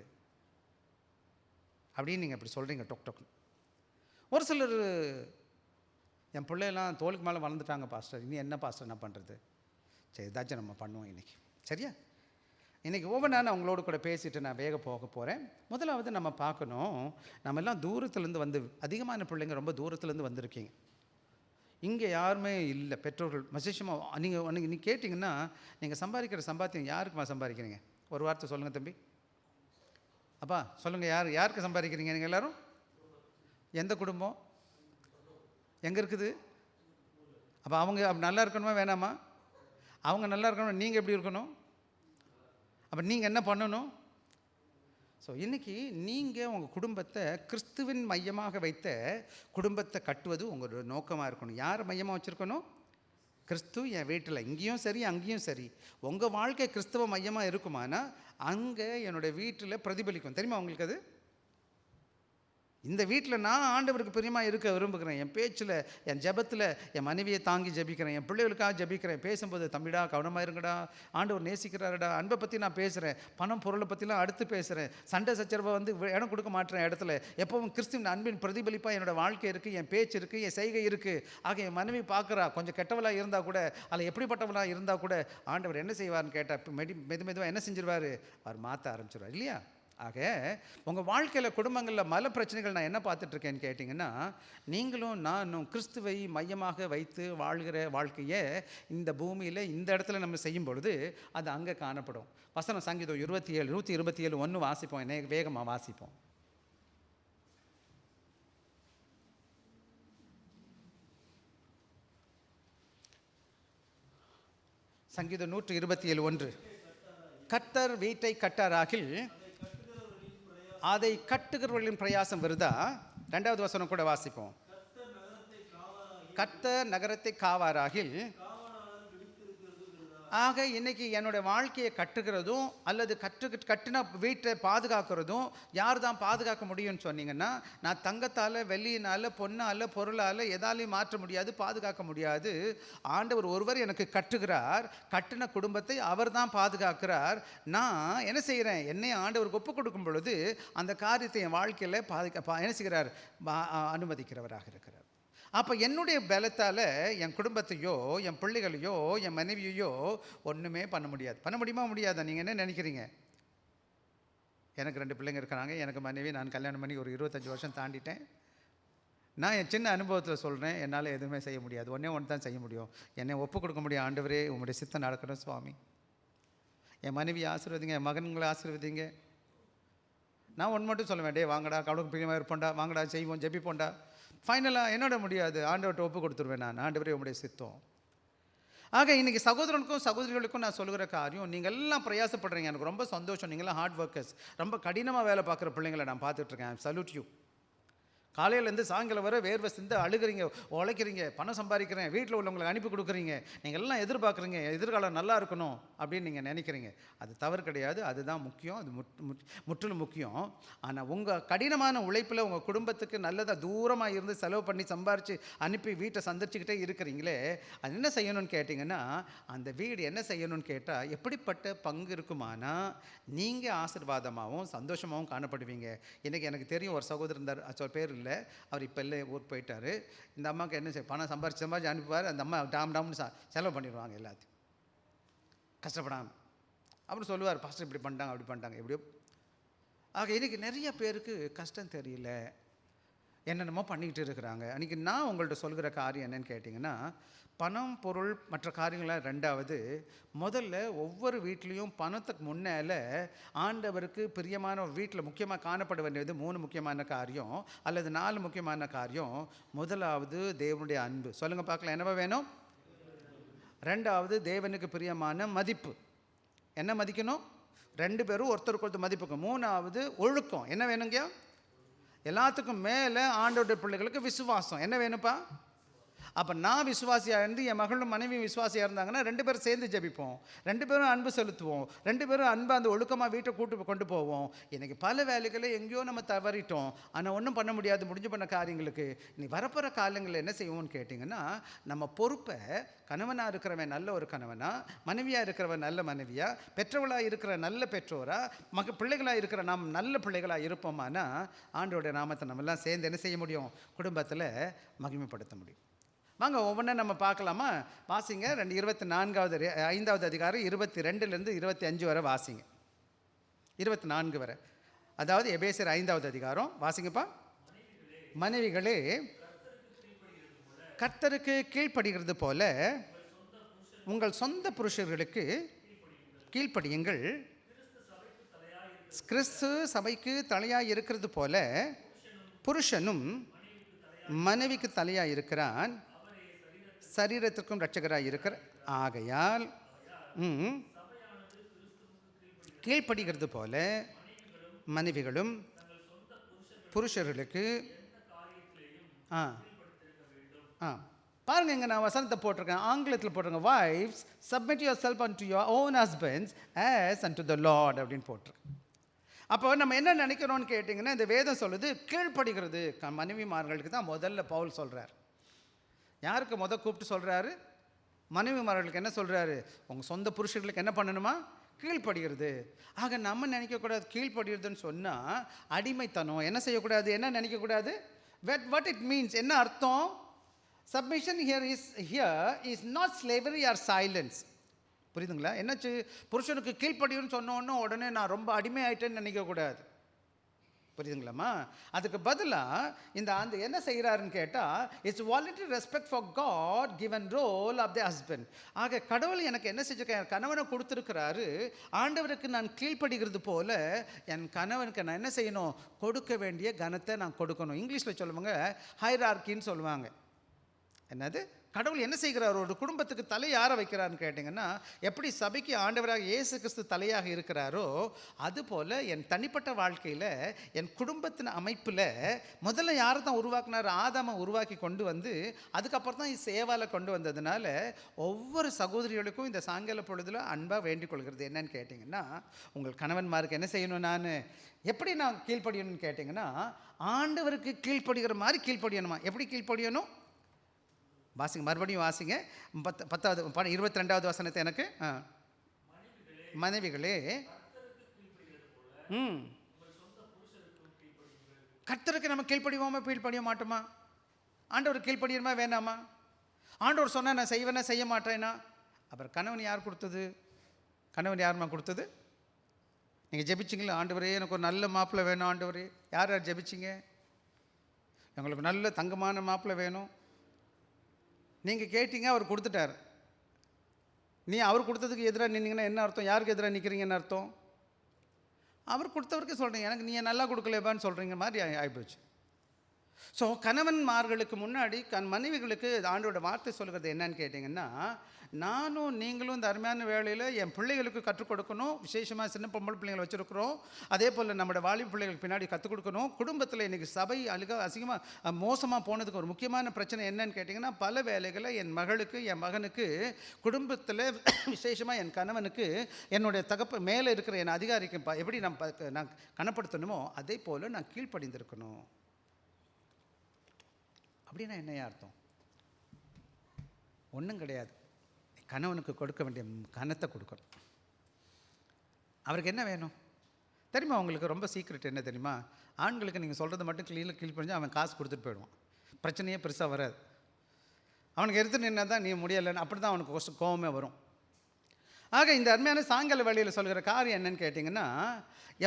அப்படின்னு நீங்கள் இப்படி சொல்கிறீங்க டொக் டொக்னு. ஒரு சிலர், என் பிள்ளையெல்லாம் தோலுக்கு மேலே வளர்ந்துட்டாங்க பாஸ்டர், இனி என்ன பாஸ்டர் என்ன பண்ணுறது. சரி, ஏதாச்சும் நம்ம பண்ணுவோம் இன்றைக்கி, சரியா? இன்றைக்கி ஒவ்வொன்றா நான் உங்களோடு கூட பேசிட்டு நான் வேக போக போகிறேன். முதலாவது நம்ம பார்க்கணும், நம்ம எல்லாம் தூரத்துலேருந்து வந்து, அதிகமான பிள்ளைங்க ரொம்ப தூரத்துலேருந்து வந்திருக்கீங்க. இங்கே யாருமே இல்லை பெற்றோர்கள். விசேஷமாக நீங்கள் கேட்டிங்கன்னா, நீங்கள் சம்பாதிக்கிற சம்பாத்தியம் யாருக்குமா சம்பாதிக்கிறீங்க? ஒரு வார்த்தை சொல்லுங்கள் தம்பி. அப்பா சொல்லுங்கள், யாருக்கு சம்பாதிக்கிறீங்க நீங்கள் எல்லோரும்? எந்த குடும்பம் எங்கே இருக்குது? அப்போ அவங்க நல்லா இருக்கணுமா வேணாமா? அவங்க நல்லா இருக்கணும், நீங்கள் எப்படி இருக்கணும்? அப்போ நீங்கள் என்ன பண்ணணும்? ஸோ இன்றைக்கி நீங்கள் உங்கள் குடும்பத்தை கிறிஸ்துவின் மையமாக வைத்த குடும்பத்தை கட்டுவது உங்களோட நோக்கமாக இருக்கணும். யார் மையமாக வச்சுருக்கணும்? கிறிஸ்து என் வீட்டில், இங்கேயும் சரி அங்கேயும் சரி. உங்கள் வாழ்க்கை கிறிஸ்துவ மையமாக இருக்குமானா அங்கே என்னுடைய வீட்டில் பிரதிபலிக்கும். தெரியுமா உங்களுக்கு? அது இந்த வீட்டில் நான் ஆண்டவருக்கு பிரியமாக இருக்க விரும்புகிறேன். என் பேச்சில், என் ஜெபத்தில் என் மனைவியை தாங்கி ஜெபிக்கிறேன், என் பிள்ளைகளுக்காக ஜெபிக்கிறேன். பேசும்போது தம்பிடா கவனமாக இருங்கடா, ஆண்டவர் நேசிக்கிறாருடா, அன்பை பற்றி நான் பேசுகிறேன், பணம் பொருளை பற்றிலாம் அடுத்து பேசுகிறேன், சண்டை சச்சரவை இடம் கொடுக்க மாட்டேன் இடத்துல. எப்பவும் கிறிஸ்துவின் அன்பின் பிரதிபலிப்பாக என்னோடய வாழ்க்கை இருக்குது, என் பேச்சு இருக்குது, என் செய்கை இருக்குது. ஆக என் மனைவி பார்க்குறா, கொஞ்சம் கெட்டவளாக இருந்தால் கூட, அதில் எப்படிப்பட்டவளாக இருந்தால் கூட ஆண்டவர் என்ன செய்வார்னு கேட்டால் மெதுவாக என்ன செஞ்சிருவார், அவர் மாற்ற ஆரம்பிச்சிருவார் இல்லையா? ஆக உங்கள் வாழ்க்கையில் குடும்பங்களில் மல பிரச்சனைகள் நான் என்ன பார்த்துட்ருக்கேன்னு கேட்டிங்கன்னா, நீங்களும் நானும் கிறிஸ்துவை மையமாக வைத்து வாழ்கிற வாழ்க்கையை இந்த பூமியில் இந்த இடத்துல நம்ம செய்யும் பொழுது அது அங்கே காணப்படும். வசனம் சங்கீதம் 127 1 வாசிப்போம், என்ன வேகமாக வாசிப்போம். சங்கீதம் 127 1. கர்த்தர் வீட்டை கட்டாராகில் அதை கட்டுகிறவர்களின் பிரயாசம் வருதா. 2வது வசனம் கூட வாசிப்போம். கர்த்தர் நகரத்தை காவாராகில். ஆக இன்றைக்கி என்னுடைய வாழ்க்கையை கட்டுகிறதும் அல்லது கட்டின வீட்டை பாதுகாக்கிறதும் யார் தான் பாதுகாக்க முடியும்னு சொன்னீங்கன்னா, நான் தங்கத்தால், வெள்ளியினால், பொண்ணால், பொருளால் எதாலையும் மாற்ற முடியாது, பாதுகாக்க முடியாது. ஆண்டவர் ஒருவர் எனக்கு கட்டுகிறார், கட்டின குடும்பத்தை அவர் தான் பாதுகாக்கிறார். நான் என்ன செய்கிறேன், என்னை ஆண்டவருக்கு ஒப்பு கொடுக்கும் பொழுது அந்த காரியத்தை என் வாழ்க்கையில் என்ன செய்கிறார், அனுமதிக்கிறவராக இருக்கிறார். அப்போ என்னுடைய பலத்தால் என் குடும்பத்தையோ, என் பிள்ளைகளையோ, என் மனைவியையோ ஒன்றுமே பண்ண முடியாது. பண்ண முடியுமா முடியாதா? நீங்கள் என்ன நினைக்கிறீங்க? எனக்கு 2 பிள்ளைங்க இருக்கிறாங்க, எனக்கு மனைவி, நான் கல்யாணம் பண்ணி ஒரு 25 வருஷம் தாண்டிட்டேன். நான் என் சின்ன அனுபவத்தில் சொல்கிறேன், என்னால் எதுவுமே செய்ய முடியாது. ஒன்று தான் செய்ய முடியும். என்னை ஒப்பு கொடுக்க முடியும். ஆண்டவரே, உங்களுடைய சித்தம் நடக்கணும் சுவாமி. என் மனைவியை ஆசீர்வதிங்க, என் மகன்களை ஆசீர்வதிங்க. நான் ஒன்று மட்டும் சொல்லுவேன், டே வாங்கடா, கடவுளுக்கு பிரியமாக இருப்போண்டா, வாங்கடா செய்வோம், ஜெபிப்போண்டா. ஃபைனலாக என்னோட முடியாது, ஆண்டவர்கிட்ட ஒப்பு கொடுத்துருவேன். நான் ஆண்டவரே உங்களுடைய சித்தம். ஆக இன்றைக்கி சகோதரனுக்கும் சகோதரிகளுக்கும் நான் சொல்கிற காரியம், நீங்கள் எல்லாம் பிரயாசப்படுறீங்க, எனக்கு ரொம்ப சந்தோஷம். நீங்களாம் ஹார்ட் ஒர்க்கர்ஸ், ரொம்ப கடினமாக வேலை பார்க்குற பிள்ளைங்களை நான் பார்த்துட்ருக்கேன். Salute you. காலையிலேருந்து சாயங்காலம் வர வேர்வை சிந்து அழுகிறீங்க, உழைக்கிறீங்க, பணம் சம்பாதிக்கிறேன், வீட்டில் உள்ளவங்களுக்கு அனுப்பி கொடுக்குறீங்க. நீங்கள் எல்லாம் எதிர்பார்க்குறீங்க, எதிர்காலம் நல்லா இருக்கணும் அப்படின்னு நீங்கள் நினைக்கிறீங்க. அது தவறு கிடையாது, அதுதான் முக்கியம், அது முற்றிலும் முக்கியம். ஆனால் உங்கள் கடினமான உழைப்பில் உங்கள் குடும்பத்துக்கு நல்லதாக தூரமாக இருந்து செலவு பண்ணி சம்பாரித்து அனுப்பி வீட்டை சந்திச்சுக்கிட்டே இருக்கிறீங்களே, அது என்ன செய்யணும்னு கேட்டிங்கன்னா, அந்த வீடு என்ன செய்யணும்னு கேட்டால் எப்படிப்பட்ட பங்கு இருக்குமானா நீங்கள் ஆசீர்வாதமாகவும் சந்தோஷமாகவும் காணப்படுவீங்க. இன்றைக்கி எனக்கு தெரியும் ஒரு சகோதரர் இருந்தார், பேர் இல்லை, அவர் இப்போ இல்லை, ஊர் போயிட்டார். இந்த அம்மாவுக்கு என்ன செய்ய, பணம் சம்பாரிச்சு அனுப்புவார். அந்த அம்மா டாம்னு செலவு பண்ணிடுவாங்க எல்லாத்தையும் கஷ்டப்படாமல். அப்புறம் சொல்லுவார், பாஸ்டர் இப்படி பண்ணிட்டாங்க அப்படி பண்ணிட்டாங்க எப்படியோ. ஆக இன்றைக்கி நிறைய பேருக்கு கஷ்டம் தெரியல, என்னென்னமோ பண்ணிக்கிட்டு இருக்கிறாங்க. அன்றைக்கி நான் உங்கள்கிட்ட சொல்கிற காரியம் என்னென்னு கேட்டிங்கன்னா, பணம் பொருள் மற்ற காரியங்களாம் ரெண்டாவது. முதல்ல ஒவ்வொரு வீட்லேயும் பணத்துக்கு முன்னால் ஆண்டவருக்கு பிரியமான ஒரு வீட்டில் முக்கியமாக காணப்பட வேண்டியது 3 முக்கியமான காரியம் அல்லது 4 முக்கியமான காரியம். முதலாவது தேவனுடைய அன்பு. சொல்லுங்கள் பார்க்கலாம், என்னவா வேணும்? ரெண்டாவது தேவனுக்கு பிரியமான மதிப்பு. என்ன மதிக்கணும்? 2 பேரும் ஒருத்தருக்கு ஒருத்தர் மதிப்புக்கும். மூணாவது ஒழுக்கம். என்ன வேணுங்க? எல்லாத்துக்கும் மேலே ஆண்டவருடைய பிள்ளைகளுக்கு விசுவாசம். என்ன வேணும்ப்பா? அப்போ நான் விசுவாசியாக இருந்து என் மகளும் மனைவி விசுவாசியாக இருந்தாங்கன்னா 2 பேரும் சேர்ந்து ஜெபிப்போம், 2 பேரும் அன்பு செலுத்துவோம், 2 பேரும் அன்பு அந்த ஒழுக்கமாக வீட்டை கொண்டு போவோம். இன்றைக்கி பல வேலைகளை எங்கேயோ நம்ம தவறிட்டோம், ஆனால் ஒன்றும் பண்ண முடியாது. முடிஞ்சு பண்ண காரியங்களுக்கு நீ வரப்போகிற காலங்களில் என்ன செய்வோம்னு கேட்டிங்கன்னா, நம்ம பொறுப்பை கணவனாக இருக்கிறவன் நல்ல ஒரு கணவனா, மனைவியாக இருக்கிறவன் நல்ல மனைவியா, பெற்றவளாக இருக்கிற நல்ல பெற்றோரா, பிள்ளைகளாக இருக்கிற நாம் நல்ல பிள்ளைகளாக இருப்போமானா ஆண்டவருடைய நாமத்தை நம்மெல்லாம் சேர்ந்து என்ன செய்ய முடியும்? குடும்பத்தில் மகிமைப்படுத்த முடியும். வாங்க ஒவ்வொன்றா நம்ம பார்க்கலாமா? வாசிங்க. 5வது அதிகாரம் 22லேருந்து 25 வரை வாசிங்க. 24 வரை, அதாவது எபேசியர் 5வது அதிகாரம் வாசிங்கப்பா. மனைவிகளே கர்த்தருக்கு கீழ்ப்படுகிறது போல உங்கள் சொந்த புருஷர்களுக்கு கீழ்ப்படியுங்கள். கிறிஸ்து சபைக்கு தலையாய் இருக்கிறது போல புருஷனும் மனைவிக்கு தலையாய் இருக்கிறான், சரீரத்திற்கும் இரட்சகராய் இருக்கிற. ஆகையால் கீழ்ப்படுகிறது போல மனைவிகளும் புருஷர்களுக்கு பாருங்க, இங்கே நான் வசனத்தை போட்டிருக்கேன், ஆங்கிலத்தில் போட்டிருக்கேன். Wives submit yourself unto your own husbands as unto the lord அப்படின்னு போட்டிருக்கேன். அப்போ நம்ம என்ன நினைக்கிறோன்னு கேட்டிங்கன்னா, இந்த வேதம் சொல்லுது கீழ்ப்படுகிறது மனைவிமார்களுக்கு தான் முதல்ல பவுல் சொல்கிறார். யாருக்கு கூப்பிட்டு சொல்கிறாரு? மனைவிமார்களுக்கு என்ன சொல்கிறாரு? உங்கள் சொந்த புருஷர்களுக்கு என்ன பண்ணணுமா? கீழ்ப்படுகிறது. ஆக நம்ம நினைக்கக்கூடாது கீழ்ப்படுகிறதுன்னு சொன்னால் அடிமைத்தனம். என்ன செய்யக்கூடாது? என்ன நினைக்கக்கூடாது? what it means, என்ன அர்த்தம்? submission here is not slavery or silence. புரியுதுங்களா? என்னாச்சு? புருஷனுக்கு கீழ்ப்படியும்னு சொன்னோன்னு உடனே நான் ரொம்ப அடிமை ஆகிட்டேன்னு நினைக்கக்கூடாது. புரியுதுங்களாம்மா? அதுக்கு பதிலாக அந்த என்ன செய்கிறாருன்னு கேட்டால், it's voluntary respect for God given role of the husband. ஆக கடவுள் எனக்கு என்ன செஞ்சுருக்கேன்? என் கணவனை கொடுத்துருக்கிறாரு. ஆண்டவருக்கு நான் கீழ்ப்படுகிறது போல என் கணவனுக்கு நான் என்ன செய்யணும்? கொடுக்க வேண்டிய கனத்தை நான் கொடுக்கணும். இங்கிலீஷில் சொல்லுவாங்க ஹைரார்கின்னு சொல்லுவாங்க. என்னது? கடவுள் என்ன செய்கிறார்? ஒரு குடும்பத்துக்கு தலை யாரை வைக்கிறான்னு கேட்டிங்கன்னா, எப்படி சபைக்கு ஆண்டவராக இயேசு கிறிஸ்து தலையாக இருக்கிறாரோ அதுபோல் என் தனிப்பட்ட வாழ்க்கையில் என் குடும்பத்தின் அமைப்பில் முதல்ல யாரை தான் உருவாக்குனார்? ஆதாமை உருவாக்கி கொண்டு வந்து அதுக்கப்புறம் தான் சேவால கொண்டு வந்ததுனால ஒவ்வொரு சகோதரிகளுக்கும் இந்த சாயங்கால பொழுதில் அன்பாக வேண்டிக் கொள்கிறது என்னன்னு கேட்டிங்கன்னா, உங்கள் கணவன்மாருக்கு என்ன செய்யணும்? நான் எப்படி நான் கீழ்ப்படியணும்னு கேட்டிங்கன்னா, ஆண்டவருக்கு கீழ்ப்படுகிற மாதிரி கீழ்ப்படியணுமா? எப்படி கீழ்ப்படியணும்? வாசிங்க, மறுபடியும் வாசிங்க. 22வது வசனத்தை எனக்கு. மனைவிகளே கர்த்தருக்கு நம்ம கீழ்ப்படிவோமா கீழ்ப்படிய மாட்டோமா? ஆண்டவர் கீழ்ப்படியுமா வேணாமா? ஆண்டவர் சொன்னால் நான் செய்வேனா செய்ய மாட்டேன்னா? அப்புறம் கணவன் யார் கொடுத்தது? கணவன் யாருமா கொடுத்தது? நீங்கள் ஜெபிச்சிங்களா? ஆண்டவரே எனக்கு ஒரு நல்ல மாப்பிள்ளை வேணும் ஆண்டவரே. யார் யார் ஜெபிச்சிங்க? எங்களுக்கு நல்ல தங்கமான மாப்பிள்ளை வேணும். நீங்கள் கேட்டீங்க, அவர் கொடுத்துட்டார். நீ அவர் கொடுத்ததுக்கு எதிராக நின்னீங்கன்னா என்ன அர்த்தம்? யாருக்கு எதிராக நிற்கிறீங்கன்னு அர்த்தம்? அவர் கொடுத்தவருக்கு சொல்கிறீங்க, எனக்கு நீங்கள் நல்லா கொடுக்கலையப்பான்னு சொல்கிறீங்க மாதிரி ஆகிப்போச்சு. ஸோ கணவன்மார்களுக்கு முன்னாடி மனைவிகளுக்கு ஆண்டோட வார்த்தை சொல்கிறது என்னன்னு கேட்டிங்கன்னா, நானும் நீங்களும் இந்த அருமையான வேளையில் என் பிள்ளைகளுக்கு கற்றுக் கொடுக்கணும். விசேஷமாக சின்ன பொம்பளை பிள்ளைங்களை வச்சுருக்கிறோம். அதே போல் நம்மளோட வாலிப பிள்ளைகளுக்கு பின்னாடி கற்றுக் கொடுக்கணும். குடும்பத்தில் இன்றைக்கி சபை அசிங்கமாக மோசமாக போனதுக்கு ஒரு முக்கியமான பிரச்சனை என்னன்னு கேட்டிங்கன்னா, பல வேலைகளை என் மகளுக்கு என் மகனுக்கு குடும்பத்தில் விசேஷமாக என் கணவனுக்கு என்னுடைய மேலே இருக்கிற என் அதிகாரிக்கு எப்படி நான் கனப்படுத்தணுமோ அதே போல் நான் கீழ்ப்படிந்திருக்கணும். அப்படின்னா என்னையா அர்த்தம்? ஒன்றும் கிடையாது. கணவனுக்கு கொடுக்க வேண்டிய கனத்தை கொடுக்கணும். அவருக்கு என்ன வேணும் தெரியுமா? உங்களுக்கு ரொம்ப சீக்ரெட் என்ன தெரியுமா? ஆண்களுக்கு நீங்கள் சொல்கிறது மட்டும் கீழ்ப்படிஞ்சு அவன் காசு கொடுத்துட்டு போயிடுவான். பிரச்சனையே பெருசாக வராது. அவனுக்கு எடுத்து நின்னா தான் நீ முடியலைன்னு அப்படி தான் அவனுக்கு கோவமே வரும். ஆக இந்த அருமையான சாயங்கால வேளையில் சொல்கிற காரியம் என்னன்னு கேட்டிங்கன்னா,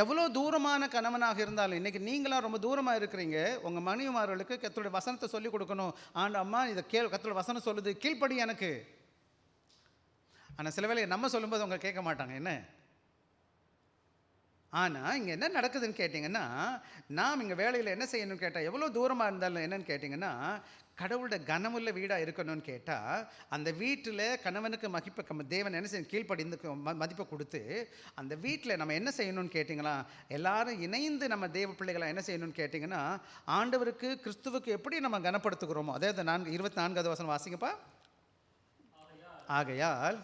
எவ்வளோ தூரமான கணவனாக இருந்தாலும், இன்றைக்கி நீங்களாம் ரொம்ப தூரமாக இருக்கிறீங்க, உங்கள் மனைவிமார்களுக்கு கர்த்தருடைய வசனத்தை சொல்லிக் கொடுக்கணும். அம்மா இதை கர்த்தருடைய வசனம் சொல்லுது, கீழ்ப்படி எனக்கு. ஆனால் சில வேளையை நம்ம சொல்லும்போது அவங்க கேட்க மாட்டாங்க. என்ன ஆனால் இங்கே என்ன நடக்குதுன்னு கேட்டிங்கன்னா, நாம் இங்கே வேலையில் என்ன செய்யணும்னு கேட்டால், எவ்வளோ தூரமாக இருந்தாலும் என்னென்னு கேட்டிங்கன்னா, கடவுளோட கனமுள்ள வீடாக இருக்கணும்னு கேட்டால், அந்த வீட்டில் கணவனுக்கு மதிப்பை தேவன் என்ன செய்யணும்? கீழ்ப்படிந்து மதிப்பை கொடுத்து அந்த வீட்டில் நம்ம என்ன செய்யணும்னு கேட்டிங்களா, எல்லாரும் இணைந்து நம்ம தேவ பிள்ளைகளை என்ன செய்யணும்னு கேட்டிங்கன்னா, ஆண்டவருக்கு கிறிஸ்துவுக்கு எப்படி நம்ம கனப்படுத்துகிறோமோ, அதாவது 24வது வசனம் வாசிங்கப்பா. ஆகையால்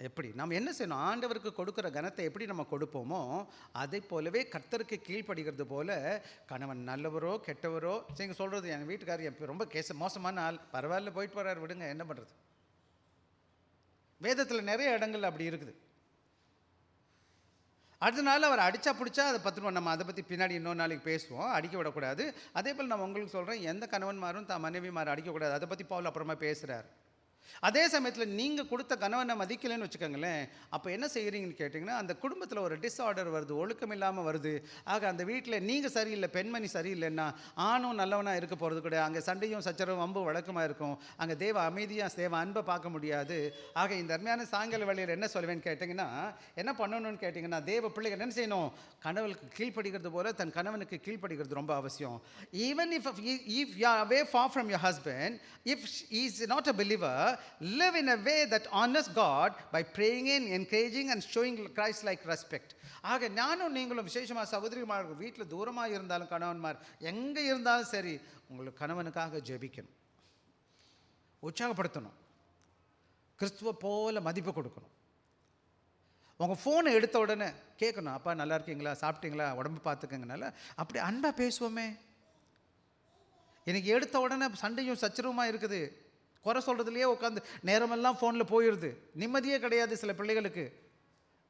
எப்படி நம்ம என்ன செய்யணும்? ஆண்டவருக்கு கொடுக்குற கனத்தை எப்படி நம்ம கொடுப்போமோ அதை போலவே கர்த்தருக்கு கீழ்ப்படுகிறது போல, கணவன் நல்லவரோ கெட்டவரோ, நீங்கள் சொல்கிறது எங்கள் வீட்டுக்காரர் ரொம்ப மோசமான ஆள், பரவாயில்ல போயிட்டு வர்றாரு விடுங்க, என்ன பண்ணுறது? வேதத்தில் நிறைய இடங்கள் அப்படி இருக்குது. அதனால அவர் அடித்தா பிடிச்சா அதை பற்றிடுவோம். நம்ம அதை பற்றி பின்னாடி இன்னொரு நாளைக்கு பேசுவோம். அடிக்க விடக்கூடாது. அதே போல் நான் உங்களுக்கு சொல்கிறேன், எந்த கணவன்மாரும் தான் மனைவிமாரும் அடிக்கக்கூடாது. அதை பற்றி பவுல் அப்புறமா பேசுகிறார். அதே சமயத்தில் நீங்கள் கொடுத்த கணவனை மதிக்கலைன்னு வச்சுக்கோங்களேன், அப்போ என்ன செய்கிறீங்கன்னு கேட்டிங்கன்னா, அந்த குடும்பத்தில் ஒரு டிஸார்டர் வருது, ஒழுக்கம் இல்லாமல் வருது. ஆக அந்த வீட்டில் நீங்கள் சரியில்லை, பெண்மணி சரியில்லைன்னா ஆணும் நல்லவனாக இருக்க போகிறது கிடையாது. அங்கே சண்டையும் சச்சரவும் வம்பு வழக்கமாக இருக்கும். அங்கே தேவ அமைதியாக தேவ அன்பை பார்க்க முடியாது. ஆக இந்த அருமையான சாயங்கால வேளையில் என்ன சொல்லுவேன்னு கேட்டிங்கன்னா, என்ன பண்ணணும்னு கேட்டிங்கன்னா, தேவ பிள்ளைகள் என்ன செய்யணும்? கணவனுக்கு கீழ்ப்படுகிறது போல தன் கணவனுக்கு கீழ்ப்படுகிறது ரொம்ப அவசியம். Even if you are away for from your husband, if he is not a believer, live in a way that honors God by praying and encouraging and showing Christ-like respect. ஆக நானும் நீங்களும் விசேஷமாக சகோதரிமார் வீட்டில் தூரமாக இருந்தாலும் கணவன்மார் எங்கே இருந்தாலும் சரி, உங்களுக்கு கணவனுக்காக ஜெபிக்கணும், உற்சாகப்படுத்தணும், கிறிஸ்துவ போல மதிப்பு கொடுக்கணும். உங்கள் ஃபோனை எடுத்த உடனே கேட்கணும், அப்பா நல்லா இருக்கீங்களா, சாப்பிட்டீங்களா, உடம்பு பார்த்துக்கங்கனால அப்படி அன்பாக பேசுவோமே. எனக்கு எடுத்த உடனே சண்டையும் சச்சரவுமாக இருக்குது, குறை சொல்கிறதுலையே உட்காந்து நேரமெல்லாம் ஃபோனில் போயிடுது, நிம்மதியே கிடையாது சில பிள்ளைகளுக்கு.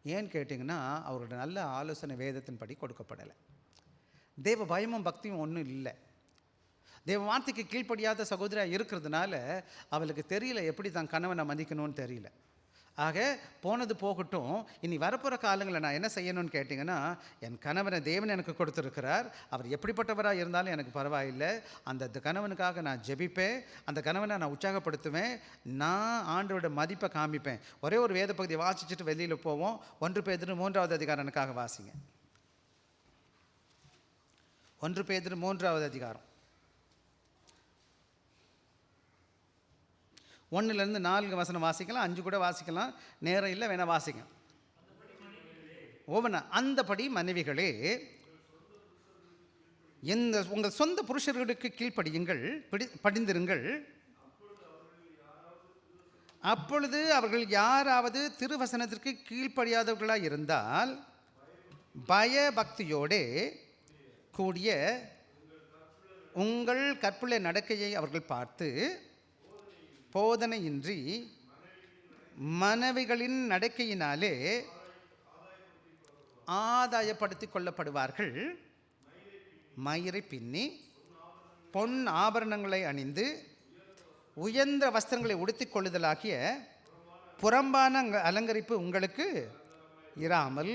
ஏன்னு கேட்டிங்கன்னா, அவரோட நல்ல ஆலோசனை வேதத்தின்படி கொடுக்கப்படலை. தேவ பயமும் பக்தியும் ஒன்றும் இல்லை. தேவ வார்த்தைக்கு கீழ்ப்படியாத சகோதரியாக இருக்கிறதுனால அவளுக்கு தெரியல எப்படி தான் கணவனை மதிக்கணும்னு தெரியல. ஆக போனது போகட்டும், இனி வரப்போகிற காலங்களில் நான் என்ன செய்யணும்னு கேட்டிங்கன்னா, என் கணவனை தேவன் எனக்கு கொடுத்துருக்கிறார், அவர் எப்படிப்பட்டவராக இருந்தாலும் எனக்கு பரவாயில்லை, அந்த கணவனுக்காக நான் ஜெபிப்பேன், அந்த கணவனை நான் உற்சாகப்படுத்துவேன், நான் ஆண்டோட மதிப்பை காமிப்பேன். ஒரே ஒரு வேத பகுதியை வாசிச்சுட்டு வெளியில் போவோம். 1 பேதுரு 3வது அதிகாரம் எனக்காக வாசிங்க. 1 பேதுரு 3வது அதிகாரம் 1லேருந்து 4 வசனம் வாசிக்கலாம், 5 கூட வாசிக்கலாம், நேரம் இல்லை வேணா வாசிங்க. ஓவனா அந்தபடி மனைவிகளே உங்கள் சொந்த புருஷர்களுக்கு கீழ்ப்படியுங்கள், படிந்திருங்கள். அப்பொழுது அவர்கள் யாராவது திருவசனத்திற்கு கீழ்ப்படியாதவர்களாக இருந்தால் பயபக்தியோடு கூடிய உங்கள் கற்புள்ள நடக்கையை அவர்கள் பார்த்து போதனையின்றி மனைவிகளின் நடக்கையினாலே ஆதாயப்படுத்திக் கொள்ளப்படுவார்கள். மயிரை பின்னி பொன் ஆபரணங்களை அணிந்து உயர்ந்த வஸ்திரங்களை உடுத்திக் கொள்ளுதலாகிய புறம்பான அலங்கரிப்பு உங்களுக்கு இராமல்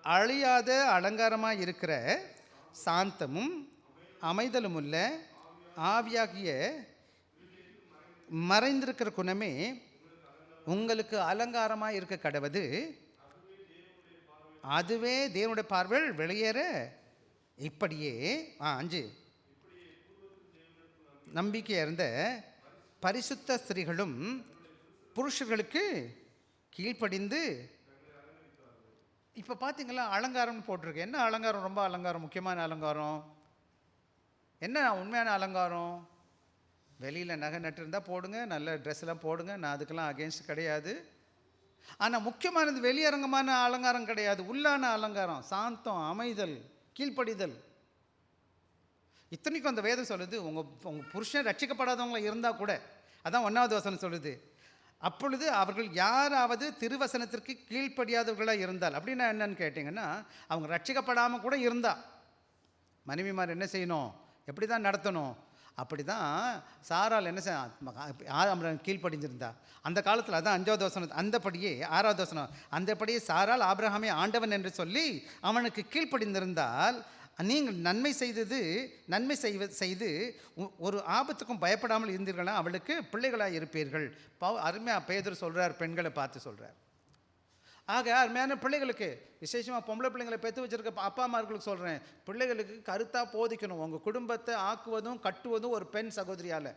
அழியாத அலங்காரமாக இருக்கிற சாந்தமும் அமைதலும் உள்ள ஆவியாகிய மறைந்திருக்கிற குணமே உங்களுக்கு அலங்காரமாக இருக்க கடவுது. அதுவே தேவனுடைய பார்வையில் வெளியேற இப்படியே 5 நம்பிக்கை இருந்த பரிசுத்த ஸ்திரீகளும் புருஷர்களுக்கு கீழ்ப்படிந்து. இப்போ பார்த்தீங்களா, அலங்காரம்னு போட்டிருக்கு. என்ன அலங்காரம்? ரொம்ப அலங்காரம், முக்கியமான அலங்காரம். என்ன உண்மையான அலங்காரம்? வெளியில் நகை நட்டு இருந்தால் போடுங்க, நல்ல ட்ரெஸ்லாம் போடுங்க, நான் அதுக்கெல்லாம் அகென்ஸ்ட் கிடையாது. ஆனால் முக்கியமானது வெளியரங்கமான அலங்காரம் கிடையாது, உள்ளான அலங்காரம், சாந்தம், அமைதல், கீழ்ப்படிதல். இத்தனைக்கும் அந்த வேதம் சொல்லுது, உங்கள் புருஷன் ரட்சிக்கப்படாதவங்கள இருந்தால் கூட, அதான் 1வது வசனம் சொல்லுது, அப்பொழுது அவர்கள் யாராவது திருவசனத்திற்கு கீழ்ப்படியாதவர்களாக இருந்தால். அப்படின்னா என்னன்னு கேட்டிங்கன்னா, அவங்க ரட்சிக்கப்படாமல் கூட இருந்தால் மனைவிமார் என்ன செய்யணும், எப்படி தான் நடத்தணும்? அப்படி தான் சாரால் என்ன செய்ய கீழ்ப்படிஞ்சிருந்தா அந்த காலத்தில். அதான் 5வது வசனம். அந்தபடியே 6வது வசனம், அந்தபடியே சாரால் ஆபிரகாமே ஆண்டவன் என்று சொல்லி அவனுக்கு கீழ்ப்படிந்திருந்தால் நீங்கள் நன்மை செய்து ஒரு ஆபத்துக்கும் பயப்படாமல் இருந்தீர்களா அவளுக்கு பிள்ளைகளாக இருப்பீர்கள். அருமையாக பேதுரு சொல்கிறார், பெண்களை பார்த்து சொல்கிறார். ஆக அருமையான பிள்ளைகளுக்கு, விசேஷமாக பொம்பளை பிள்ளைங்களை பெற்று வச்சுருக்க அப்பா அம்மார்களுக்கு சொல்கிறேன், பிள்ளைகளுக்கு கருத்தாக போதிக்கணும். உங்கள் குடும்பத்தை ஆக்குவதும் கட்டுவதும் ஒரு பெண் சகோதரியால்.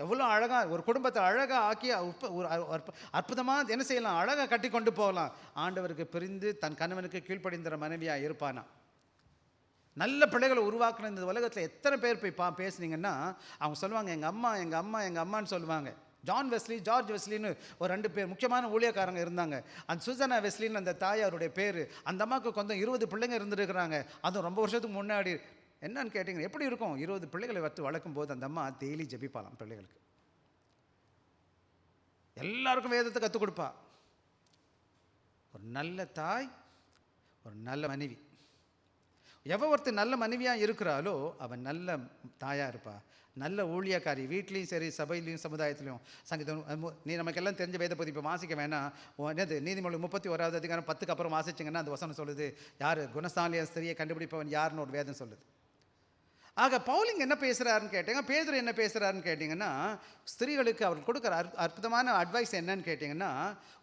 எவ்வளோ அழகாக ஒரு குடும்பத்தை அழகாக ஆக்கி ஒரு அற்புதமாக என்ன செய்யலாம், அழகாக கட்டி கொண்டு போகலாம். ஆண்டவருக்கு பிரிந்து தன் கணவனுக்கு கீழ்ப்படிந்திற மனைவியாக இருப்பானா. நல்ல பிள்ளைகளை உருவாக்குன இந்த உலகத்தில் எத்தனை பேர் போய் பேசுனீங்கன்னா அவங்க சொல்லுவாங்க, எங்கள் அம்மான்னு சொல்லுவாங்க. ஜார்ஜ் வெஸ்லின்னு ஒரு 2 பேர் முக்கியமான ஊழியக்காரங்க இருந்தாங்க. அந்த சுசனா வெஸ்லின்னு அந்த தாயாருடைய பேர். அந்த அம்மாவுக்கு கொஞ்சம் 20 பிள்ளைங்க இருந்துருக்குறாங்க. அதுவும் ரொம்ப வருஷத்துக்கு முன்னாடி. என்னன்னு கேட்டிங்கன்னா, எப்படி இருக்கும் 20 பிள்ளைகளை வளர்க்கும் போது அந்த அம்மா டெய்லி ஜெபிப்பாளாம் பிள்ளைகளுக்கு. எல்லாருக்கும் வேதத்தை கற்றுக் கொடுப்பா. ஒரு நல்ல தாய், ஒரு நல்ல மனைவி. ஒருத்தர் நல்ல மனைவியாக இருக்கிறாளோ அவன் நல்ல தாயாக இருப்பா, நல்ல ஊழியக்காரி. வீட்லேயும் சரி, சபையிலையும் சமுதாயத்திலையும். சங்கீதம் நமக்கெல்லாம் தெரிஞ்ச வேத பகுதி இப்போ வாசிக்க வேணாம். என்னது நீதிமொழி 31வது அதிகாரம் 10க்கு அப்புறம் வாசிச்சிங்கன்னா அந்த வசனம் சொல்லுது, யார் குணசாலிய ஸ்திரியை கண்டுபிடிப்பவன் யாருன்னு ஒரு வேதம் சொல்லுது. ஆக பவுலிங் என்ன பேசுகிறாருன்னு கேட்டிங்கன்னா, பேதுரு என்ன பேசுகிறாருன்னு கேட்டிங்கன்னா, ஸ்திரீகளுக்கு அவர் கொடுக்குற அற்புதமான அட்வைஸ் என்னன்னு கேட்டிங்கன்னா,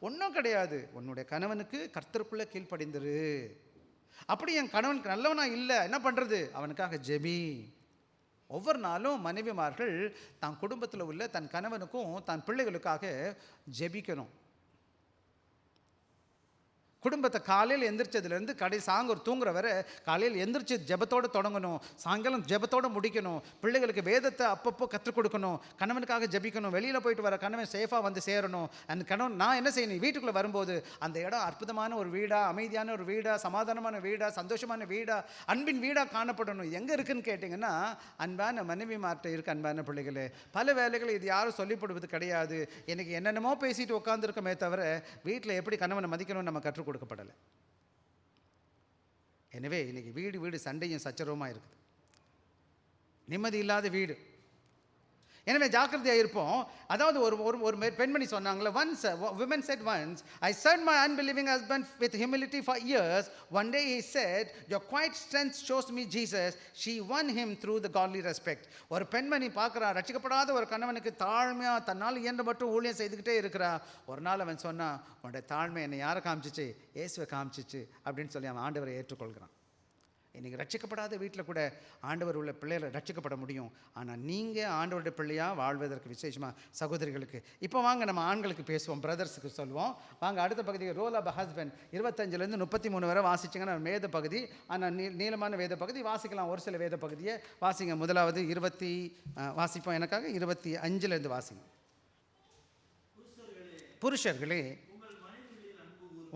ஒன்றும் கிடையாது, உன்னுடைய கணவனுக்கு கர்த்தருக்குள்ளே கீழ்ப்படிந்துரு. அப்படி என் கணவனுக்கு நல்லவனா இல்லை, என்ன பண்ணுறது, அவனுக்காக ஜெபி. ஒவ்வொரு நாளும் மனைவிமார்கள் தான் குடும்பத்தில் உள்ள தன் கணவனுக்கும் தன் பிள்ளைகளுக்காக ஜெபிக்கணும். குடும்பத்தை காலையில் எந்திரிச்சதுலேருந்து சாயங்காலம் தூங்குற வரை காலையில் எந்திரிச்சு ஜெபத்தோடு தொடங்கணும், சாயங்காலம் ஜெபத்தோடு முடிக்கணும். பிள்ளைகளுக்கு வேதத்தை அப்பப்போ கற்றுக் கொடுக்கணும், கணவனுக்காக ஜெபிக்கணும். வெளியில் போயிட்டு வர கணவன் சேஃபாக வந்து சேரணும். அந்த கணவன் நான் என்ன செய்யணும், வீட்டுக்குள்ளே வரும்போது அந்த இடம் அற்புதமான ஒரு வீடாக, அமைதியான ஒரு வீடாக, சமாதானமான வீடாக, சந்தோஷமான வீடாக, அன்பின் வீடாக காணப்படணும். எங்கே இருக்குதுன்னு கேட்டிங்கன்னா, அன்பான மனைவி மாற்ற இருக்குது. அன்பான பிள்ளைகளே, பல வேலைகளை இது யாரும் சொல்லிப்படுவது கிடையாது. எனக்கு என்னென்னமோ பேசிட்டு உட்காந்துருக்கமே தவிர வீட்டில் எப்படி கணவனை மதிக்கணும்னு நம்ம கற்றுக் கொடுக்கப்படலை. எனவே இன்னைக்கு வீடு சண்டையும் சச்சரவுமா இருக்குது, நிம்மதி இல்லாத வீடு. எனவே ஜாக்கிரதையாக இருப்போம். அதாவது ஒரு பெண்மணி சொன்னாங்களே, women said once, I served my unbelieving husband with humility for years. One day he said, your quiet strength shows me Jesus. She won him through the godly respect. ஒரு பெண்மணி பார்க்குறா, ரட்சிக்கப்படாத ஒரு கணவனுக்கு தாழ்மையாக தன்னால் இயன்ற மட்டும் ஊழியம் செய்துக்கிட்டே இருக்கிறா. ஒரு நாள் அவன் சொன்னான், உன்னுடைய தாழ்மை என்னை யாரை காமிச்சிச்சு, இயேசுவை காமிச்சிச்சு அப்படின்னு சொல்லி அவன் ஆண்டவரை ஏற்றுக்கொள்கிறான். இன்றைக்கி ரட்சிக்கப்படாத வீட்டில் கூட ஆண்டவர் உள்ள பிள்ளைகளை ரட்சிக்கப்பட முடியும். ஆனால் நீங்கள் ஆண்டவருடைய பிள்ளையாக வாழ்வதற்கு விசேஷமாக சகோதரிகளுக்கு. இப்போ வாங்க நம்ம ஆண்களுக்கு பேசுவோம், பிரதர்ஸுக்கு சொல்லுவோம். வாங்க அடுத்த பகுதி, ரோல் ஆஃப் ஹஸ்பண்ட் 25லேருந்து 33 வரை வாசிச்சிங்கன்னா வேத பகுதி. ஆனால் நீளமான வேத பகுதி வாசிக்கலாம். ஒரு சில வேத பகுதியை வாசிங்க. முதலாவது வாசிப்போம் எனக்காக 25லேருந்து வாசிங்க. புருஷர்களே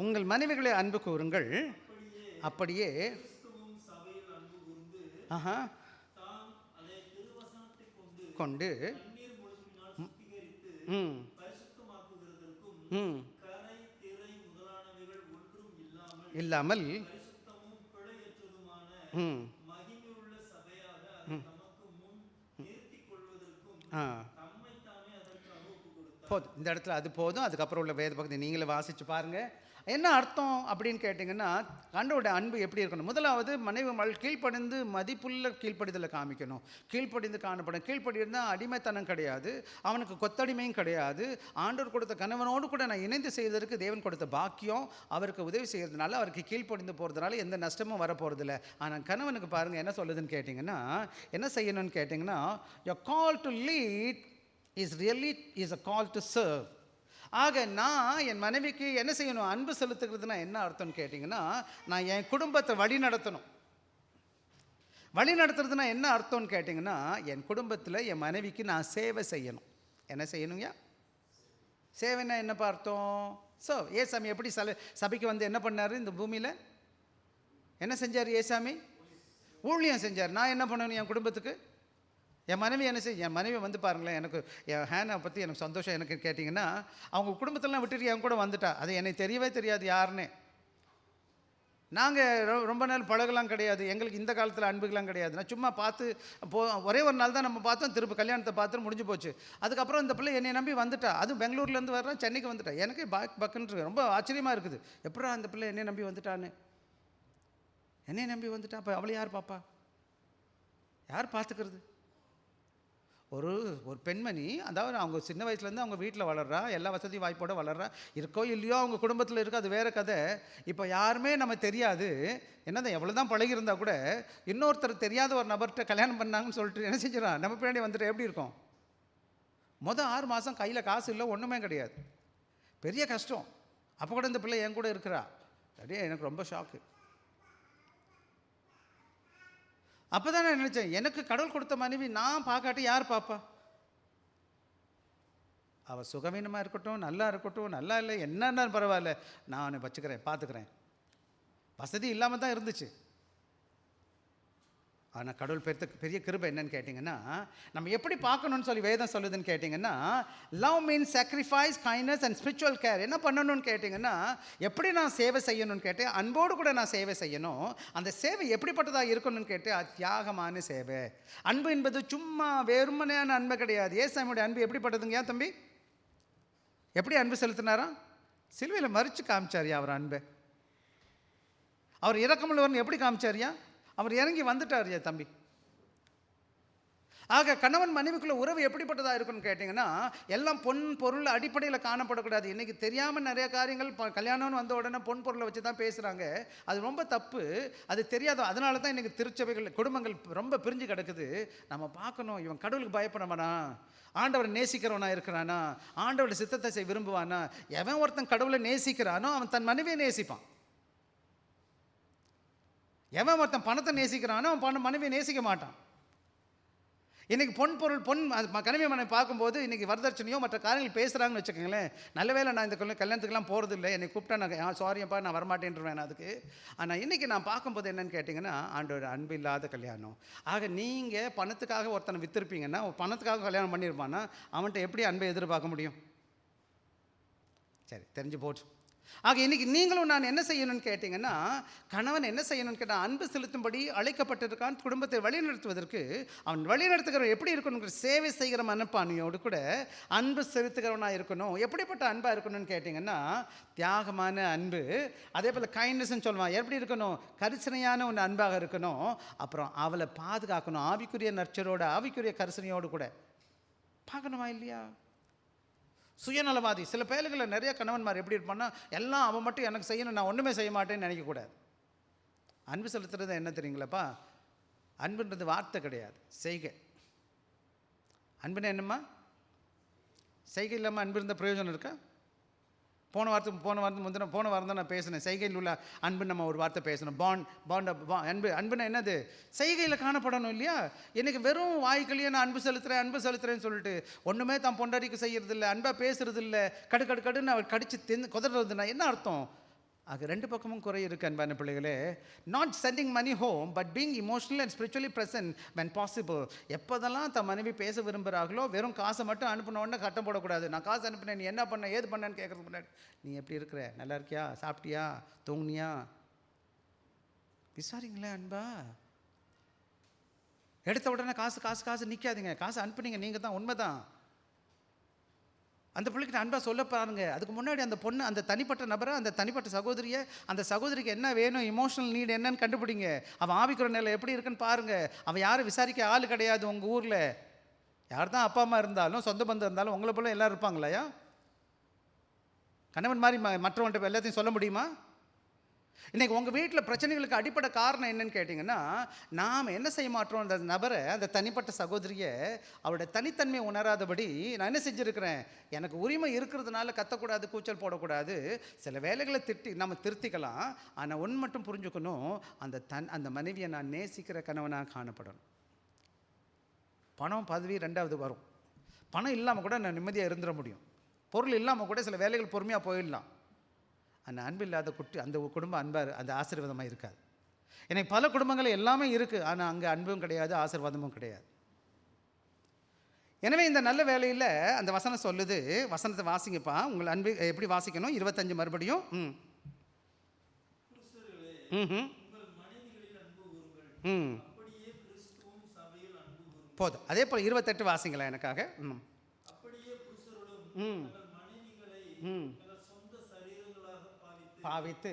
உங்கள் மனைவிகளை அன்பு கூறுங்கள், அப்படியே கொண்டு இல்லாமல் போதும், இந்த இடத்துல அது போதும். அதுக்கப்புறம் உள்ள வேத பகுதி நீங்களே வாசித்து பாருங்கள். என்ன அர்த்தம் அப்படின்னு கேட்டிங்கன்னா, ஆண்டவருடைய அன்பு எப்படி இருக்கணும்? முதலாவது மனைவி கீழ்ப்படிந்து மதிப்புள்ள கீழ்ப்படிதலை காமிக்கணும். கீழ்ப்படிந்து காணப்படும். கீழ்ப்படிந்தா அடிமைத்தனம் கிடையாது, அவனுக்கு கொத்தடிமையும் கிடையாது. ஆண்டவர் கொடுத்த கணவனோடு கூட நான் இணைந்து செய்வதற்கு தேவன் கொடுத்த பாக்கியம். அவருக்கு உதவி செய்கிறதுனால, அவருக்கு கீழ்ப்படிந்து போகிறதுனால எந்த நஷ்டமும் வரப்போகிறதில்ல. ஆனால் கணவனுக்கு பாருங்கள் என்ன சொல்லுதுன்னு கேட்டிங்கன்னா, என்ன செய்யணும்னு கேட்டிங்கன்னா, your call to lead is a call to serve. ஆக நான் என் மனைவிக்கு என்ன செய்யணும்? அன்பு செலுத்துகிறதுனா என்ன அர்த்தம்னு கேட்டிங்கன்னா, நான் என் குடும்பத்தை வழி நடத்தணும். வழி நடத்துறதுனா என்ன அர்த்தம்னு கேட்டிங்கன்னா, என் குடும்பத்தில் என் மனைவிக்கு நான் சேவை செய்யணும். என்ன செய்யணுங்க? சேவைன்னா என்னப்பா அர்த்தம்? ஏசாமி எப்படி சபைக்கு வந்து என்ன பண்ணார்? இந்த பூமியில் என்ன செஞ்சார்? ஏசாமி ஊழியம் செஞ்சார். நான் என்ன பண்ணணும் என் குடும்பத்துக்கு? என் மனைவி என்ன செய்ய? என் மனைவி வந்து பாருங்களேன், எனக்கு என் ஹேனை பற்றி எனக்கு சந்தோஷம். எனக்கு கேட்டிங்கன்னா, அவங்க குடும்பத்தெல்லாம் விட்டுட்டு என் கூட வந்துட்டா. அது எனக்கு தெரியவே தெரியாது யாருன்னு. நாங்கள் ரொம்ப நாள் பழகலாம் கிடையாது. எங்களுக்கு இந்த காலத்தில் அன்புகளாம் கிடையாது. நான் சும்மா பார்த்து ஒரே ஒரு நாள் தான் நம்ம பார்த்தோம். திரும்ப கல்யாணத்தை பார்த்து முடிஞ்சு போச்சு. அதுக்கப்புறம் இந்த பிள்ளை என்னை நம்பி வந்துட்டா. அதுவும் பெங்களூர்லேருந்து வர்றேன், சென்னைக்கு வந்துட்டா. எனக்கு பக்குன்னு ரொம்ப ஆச்சரியமாக இருக்குது. எப்படா அந்த பிள்ளை என்னை நம்பி வந்துட்டான்னு. என்னை நம்பி வந்துட்டா. அப்போ அவளை யார் பாப்பா? யார் பார்த்துக்கிறது? ஒரு பெண்மணி, அதாவது அவங்க சின்ன வயசுலேருந்து அவங்க வீட்டில் வளர்றா, எல்லா வசதி வாய்ப்போடு வளர்றா. இருக்கோ இல்லையோ அவங்க குடும்பத்தில் இருக்கோ, அது வேறு கதை. இப்போ யாருமே நம்ம தெரியாது. என்னதான் எவ்வளோ தான் பழகிருந்தா கூட இன்னொருத்தர் தெரியாத ஒரு நபர்கிட்ட கல்யாணம் பண்ணாங்கன்னு சொல்லிட்டு என்ன செஞ்சிடறான்? நம்ம பின்னாடி வந்துட்டு எப்படி இருக்கும்? 6 மாதம் கையில் காசு இல்லை, ஒன்றுமே கிடையாது, பெரிய கஷ்டம். அப்போ கூட இந்த பிள்ளை என் கூட இருக்கிறா. அப்படியே எனக்கு ரொம்ப ஷாக்கு. அப்போ தான் நான் நினச்சேன், எனக்கு கடவுள் கொடுத்த மனைவி நான் பார்க்காட்டி யார் பாப்பா? அவள் சுகவீனமாக இருக்கட்டும், நல்லா இருக்கட்டும், நல்லா இல்லை என்னன்னா பரவாயில்ல, நான் அவனை வச்சுக்கிறேன், பார்த்துக்கிறேன். வசதி இல்லாமல் தான் இருந்துச்சு. ஆனால் கடவுள் பெரிய கிருபை என்னன்னு கேட்டிங்கன்னா, நம்ம எப்படி பார்க்கணுன்னு சொல்லி வேதம் சொல்லுதுன்னு கேட்டிங்கன்னா, love means sacrifice, kindness and spiritual care. என்ன பண்ணணும்னு கேட்டிங்கன்னா, எப்படி நான் சேவை செய்யணும்னு கேட்டேன், அன்போடு கூட நான் சேவை செய்யணும். அந்த சேவை எப்படிப்பட்டதாக இருக்கணும்னு கேட்டேன், அது தியாகமான சேவை. அன்பு என்பது சும்மா வெறுமனையான அன்பு கிடையாது. ஏசாமியோட அன்பு எப்படிப்பட்டதுங்க தம்பி? எப்படி அன்பு செலுத்தினாரா? சிலுவையில் மறித்து காமிச்சாரியா அவர் அன்பை. அவர் இரக்கமுள்ளவர்னு எப்படி காமிச்சாரியா? அவர் இறங்கி வந்துட்டார் என் தம்பி. ஆக கணவன் மனைவிக்குள்ள உறவு எப்படிப்பட்டதாக இருக்குன்னு கேட்டிங்கன்னா, எல்லாம் பொன் பொருள் அடிப்படையில் காணப்படக்கூடாது. இன்றைக்கி தெரியாமல் நிறைய காரியங்கள் கல்யாணம்னு வந்த உடனே பொன் பொருளை வச்சு தான் பேசுகிறாங்க. அது ரொம்ப தப்பு. அது தெரியாதோ, அதனால தான் இன்றைக்கி திருச்சபைகள் குடும்பங்கள் ரொம்ப பிரிஞ்சு கிடக்குது. நம்ம பார்க்கணும், இவன் கடவுளுக்கு பயப்படவனா, ஆண்டவரை நேசிக்கிறவனா இருக்கிறானா, ஆண்டவருடைய சித்தத்தை செய்ய விரும்புவானா. எவன் ஒருத்தன் கடவுளை நேசிக்கிறானோ அவன் தன் மனைவியை நேசிப்பான். எவன் ஒருத்தன் பணத்தை நேசிக்கிறானோ அவன் மனைவியை நேசிக்க மாட்டான். இன்றைக்கி பொன் கனவி மனைவி பார்க்கும்போது இன்றைக்கி வரதட்சணையோ மற்ற காரியங்கள் பேசுகிறாங்கன்னு வச்சுக்கோங்களேன். நல்ல வேலை நான் இந்த கல்யாணத்துக்குலாம் போகிறது இல்லை, என்னை கூப்பிட்டா நான் சாரியப்பா நான் வரமாட்டேன்ருவேன் அதுக்கு. ஆனால் இன்றைக்கி நான் பார்க்கும்போது என்னென்னு கேட்டிங்கன்னா, ஆண்டோட அன்பு இல்லாத கல்யாணம். ஆக நீங்கள் பணத்துக்காக ஒருத்தனை விற்றுருப்பீங்கன்னா, பணத்துக்காக கல்யாணம் பண்ணியிருப்பான்னா அவன்கிட்ட எப்படி அன்பை எதிர்பார்க்க முடியும்? சரி, தெரிஞ்சு போச்சு. ஆக இன்றைக்கி நீங்களும் நான் என்ன செய்யணும்னு கேட்டிங்கன்னா, கணவன் என்ன செய்யணும்னு கேட்டால், அன்பு செலுத்தும்படி அழைக்கப்பட்டிருக்கான். குடும்பத்தை வழிநடத்துவதற்கு அவன் வழிநடத்துகிறவன் எப்படி இருக்கணுங்கிற சேவை செய்கிற மனப்பான்மையோடு கூட அன்பு செலுத்துகிறவனாக இருக்கணும். எப்படிப்பட்ட அன்பாக இருக்கணும்னு கேட்டிங்கன்னா, தியாகமான அன்பு. அதே போல் கைண்ட்னஸ்ன்னு சொல்லுவான். எப்படி இருக்கணும்? கரிசனையான ஒன்று அன்பாக இருக்கணும். அப்புறம் அவளை பாதுகாக்கணும், ஆவிக்குரிய நற்சரோட ஆவிக்குரிய கரிசனையோடு கூட பார்க்கணுமா இல்லையா? சுயநலவாதி. சில பேர்களில் நிறைய கணவன்மார் எப்படி இருப்பான்னா, எல்லாம் அவன் மட்டும் எனக்கு செய்யணும், நான் ஒன்றுமே செய்ய மாட்டேன்னு நினைக்கக்கூடாது. அன்பு செலுத்துறது என்ன தெரியுங்களாப்பா? அன்புன்றது வார்த்தை கிடையாது, செய்கை. அன்புன்னு என்னம்மா? செய்கை இல்லாமல் அன்பு இருந்த பிரயோஜனம் இருக்கா? போன வாரம் தான் நான் பேசினேன். செய்கையில் உள்ள அன்பு நம்ம ஒரு வார்த்தை பேசணும். அன்புன்னா என்னது? செய்கையில் காணப்படணும் இல்லையா? எனக்கு வெறும் வாய்க்கலையே நான் அன்பு செலுத்துறேன்னு சொல்லிட்டு ஒன்றுமே தான் பொண்டாட்டிக்கு செய்கிறது இல்லை, அன்பாக பேசுறது இல்லை, கடுன்னு அவர் கடிச்சு குதறதுன்னா என்ன அர்த்தம்? ஆக ரெண்டு பக்கமும் குறை இருக்குது அன்பான பிள்ளைகளே. Not sending money home but being emotional and spiritually present when possible. எப்போதெல்லாம் தன் மனைவி பேச விரும்புகிறாங்களோ வெறும் காசை மட்டும் அனுப்பின உடனே கட்டம் போடக்கூடாது. நான் காசு அனுப்பினேன், நீ என்ன பண்ண ஏது பண்ணேன்னு கேட்குறதுக்கு முன்னாடி, நீ எப்படி இருக்கிற, நல்லா இருக்கியா, சாப்பிட்டியா, தூங்குனியா, விசாரிங்களேன் அன்பா. எடுத்த உடனே காசு நிற்காதீங்க. காசு அனுப்புனீங்க நீங்கள் தான், உண்மை தான். அந்த பிள்ளைகிட்ட அன்பாக சொல்ல பாருங்க. அதுக்கு முன்னாடி அந்த பொண்ணு, அந்த தனிப்பட்ட நபரை, அந்த தனிப்பட்ட சகோதரியை, அந்த சகோதரிக்கு என்ன வேணும், இமோஷனல் நீட் என்னன்னு கண்டுபிடிங்க. அவன் ஆவிக்குற நிலை எப்படி இருக்குன்னு பாருங்க. அவன் யாரும் விசாரிக்க ஆள் கிடையாது உங்கள் ஊரில். யார் தான் அப்பா அம்மா இருந்தாலும், சொந்த பந்தம் இருந்தாலும், உங்களை போல எல்லோரும் இருப்பாங்களையா? கணவன் மாதிரி மற்றவன்ட்ட எல்லாத்தையும் சொல்ல முடியுமா? இன்றைக்கி உங்கள் வீட்டில் பிரச்சனைகளுக்கு அடிப்படை காரணம் என்னன்னு கேட்டிங்கன்னா, நாம் என்ன செய்ய மாட்டோம், அந்த நபரை, அந்த தனிப்பட்ட சகோதரியை அவருடைய தனித்தன்மையை உணராதபடி நான் என்ன செஞ்சுருக்கிறேன், எனக்கு உரிமை இருக்கிறதுனால கத்தக்கூடாது, கூச்சல் போடக்கூடாது, சில வேலைகளை நம்ம திருத்திக்கலாம். ஆனால் ஒன்று மட்டும் புரிஞ்சுக்கணும், அந்த மனைவியை நான் நேசிக்கிற கணவனாக காணப்படணும். பணம் பதவி ரெண்டாவது வரும். பணம் இல்லாமல் கூட நான் நிம்மதியாக இருந்துட முடியும். பொருள் இல்லாமல் கூட சில வேலைகள் பொறுமையாக போயிடலாம். அந்த அன்பு இல்லாத அந்த குடும்பம் அந்த ஆசீர்வாதமாக இருக்காது. எனக்கு பல குடும்பங்கள் எல்லாமே இருக்குது, ஆனால் அங்கே அன்பும் கிடையாது, ஆசீர்வாதமும் கிடையாது. எனவே இந்த நல்ல வேலையில் அந்த வசனம் சொல்லுது, வசனத்தை வாசிங்கப்பா. உங்கள் அன்பு எப்படி வாசிக்கணும்? 25 மறுபடியும். போதும். அதே போல் 28 வாசிங்களா எனக்காக. பாவித்து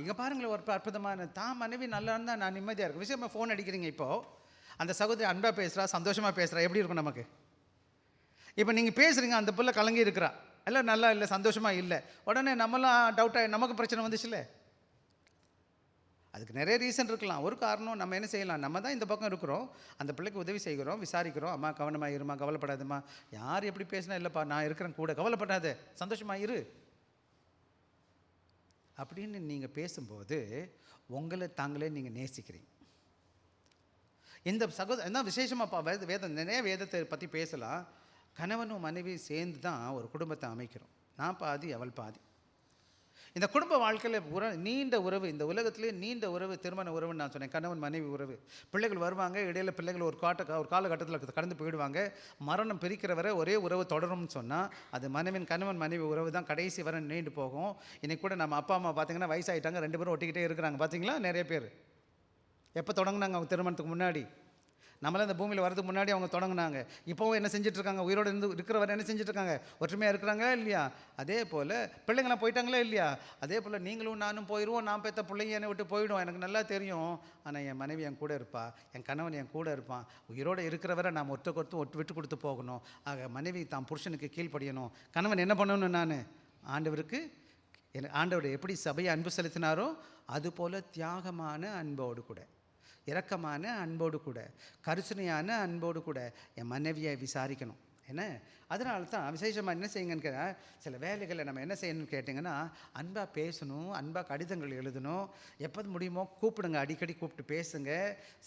இங்கே பாருங்களேன், ஒரு அற்புதமான மனைவி நல்லா இருந்தால் நான் நிம்மதியாக இருக்கும். விஷயமா ஃபோன் அடிக்கிறீங்க, இப்போது அந்த சகோதரி அன்பாக பேசுகிறா, சந்தோஷமாக பேசுகிறா, எப்படி இருக்கும் நமக்கு? இப்போ நீங்கள் பேசுகிறீங்க, அந்த பிள்ளை கலங்கி இருக்கிறா, எல்லாம் நல்லா இல்லை, சந்தோஷமாக இல்லை, உடனே நம்மளாம் டவுட்டாக நமக்கு பிரச்சனை வந்துச்சுல்ல. அதுக்கு நிறைய ரீசன் இருக்கலாம். ஒரு காரணம், நம்ம என்ன செய்யலாம், நம்ம தான் இந்த பக்கம் இருக்கிறோம், அந்த பிள்ளைக்கு உதவி செய்கிறோம், விசாரிக்கிறோம், அம்மா கவனமாக இருமா, கவலைப்படாதுமா, யார் எப்படி பேசினா இல்லைப்பா, நான் இருக்கிறேன் கூட, கவலைப்படாத, சந்தோஷமாக இரு அப்படின்னு நீங்கள் பேசும்போது உங்களை தாங்களே நீங்கள் நேசிக்கிறீங்க. இந்த என்ன விசேஷமாக வேதம், நிறைய வேதத்தை பற்றி பேசலாம். கணவனும் மனைவி சேர்ந்து தான் ஒரு குடும்பத்தை அமைக்கிறோம். நான் பாதி, அவள் பாதி. இந்த குடும்ப வாழ்க்கையில் நீண்ட உறவு, இந்த உலகத்திலே நீண்ட உறவு திருமண உறவுன்னு நான் சொன்னேன். கணவன் மனைவி உறவு. பிள்ளைகள் வருவாங்க, இடையில பிள்ளைகள் ஒரு காலகட்டத்தில் கடந்து போயிடுவாங்க. மரணம் பிரிக்கிற வரை ஒரே உறவு தொடரும்னு சொன்னால் அது கணவன் மனைவி உறவு தான் கடைசி வரை நீண்டு போகும். இன்றைக்கி கூட நம்ம அப்பா அம்மா பார்த்திங்கன்னா வயசாகிட்டாங்க, 2 பேரும் ஒட்டிக்கிட்டே இருக்கிறாங்க. பார்த்தீங்களா, நிறைய பேர் எப்போ தொடங்கினாங்க? அவங்க திருமணத்துக்கு முன்னாடி. நம்மளாம் இந்த பூமியில் வரதுக்கு முன்னாடி அவங்க தொடங்கினாங்க. இப்போவும் என்ன செஞ்சிட்ருக்காங்க? உயிரோடு இருக்கிறவரை என்ன செஞ்சிட்ருக்காங்க? ஒற்றுமையாக இருக்கிறாங்களா இல்லையா? அதே போல் பிள்ளைங்களாம் போயிட்டாங்களா இல்லையா? அதே போல் நீங்களும் நானும் போயிடுவோம். நான் பெற்ற பிள்ளைங்க என்னை விட்டு போயிடுவோம், எனக்கு நல்லா தெரியும். ஆனால் என் மனைவி என் கூட இருப்பா, என் கணவன் என் கூட இருப்பான். உயிரோடு இருக்கிறவரை நாம் விட்டு கொடுத்து போகணும். ஆக மனைவி தான் புருஷனுக்கு கீழ்ப்படியணும். கணவன் என்ன பண்ணணும்? நான் ஆண்டவருக்கு ஆண்டவர் எப்படி சபையை அன்பு செலுத்தினாரோ அதுபோல் தியாகமான அன்போடு கூட, இரக்கமான அன்போடு கூட, கருசனையான அன்போடு கூட என் மனைவியை விசாரிக்கணும். என்ன அதனால தான் விசேஷமாக என்ன செய்யுங்கன்னு கேட்டால், சில வேலைகளை நம்ம என்ன செய்யணும்னு கேட்டிங்கன்னா, அன்பாக பேசணும், அன்பாக கடிதங்கள் எழுதணும். எப்போது முடியுமோ கூப்பிடுங்க, அடிக்கடி கூப்பிட்டு பேசுங்க.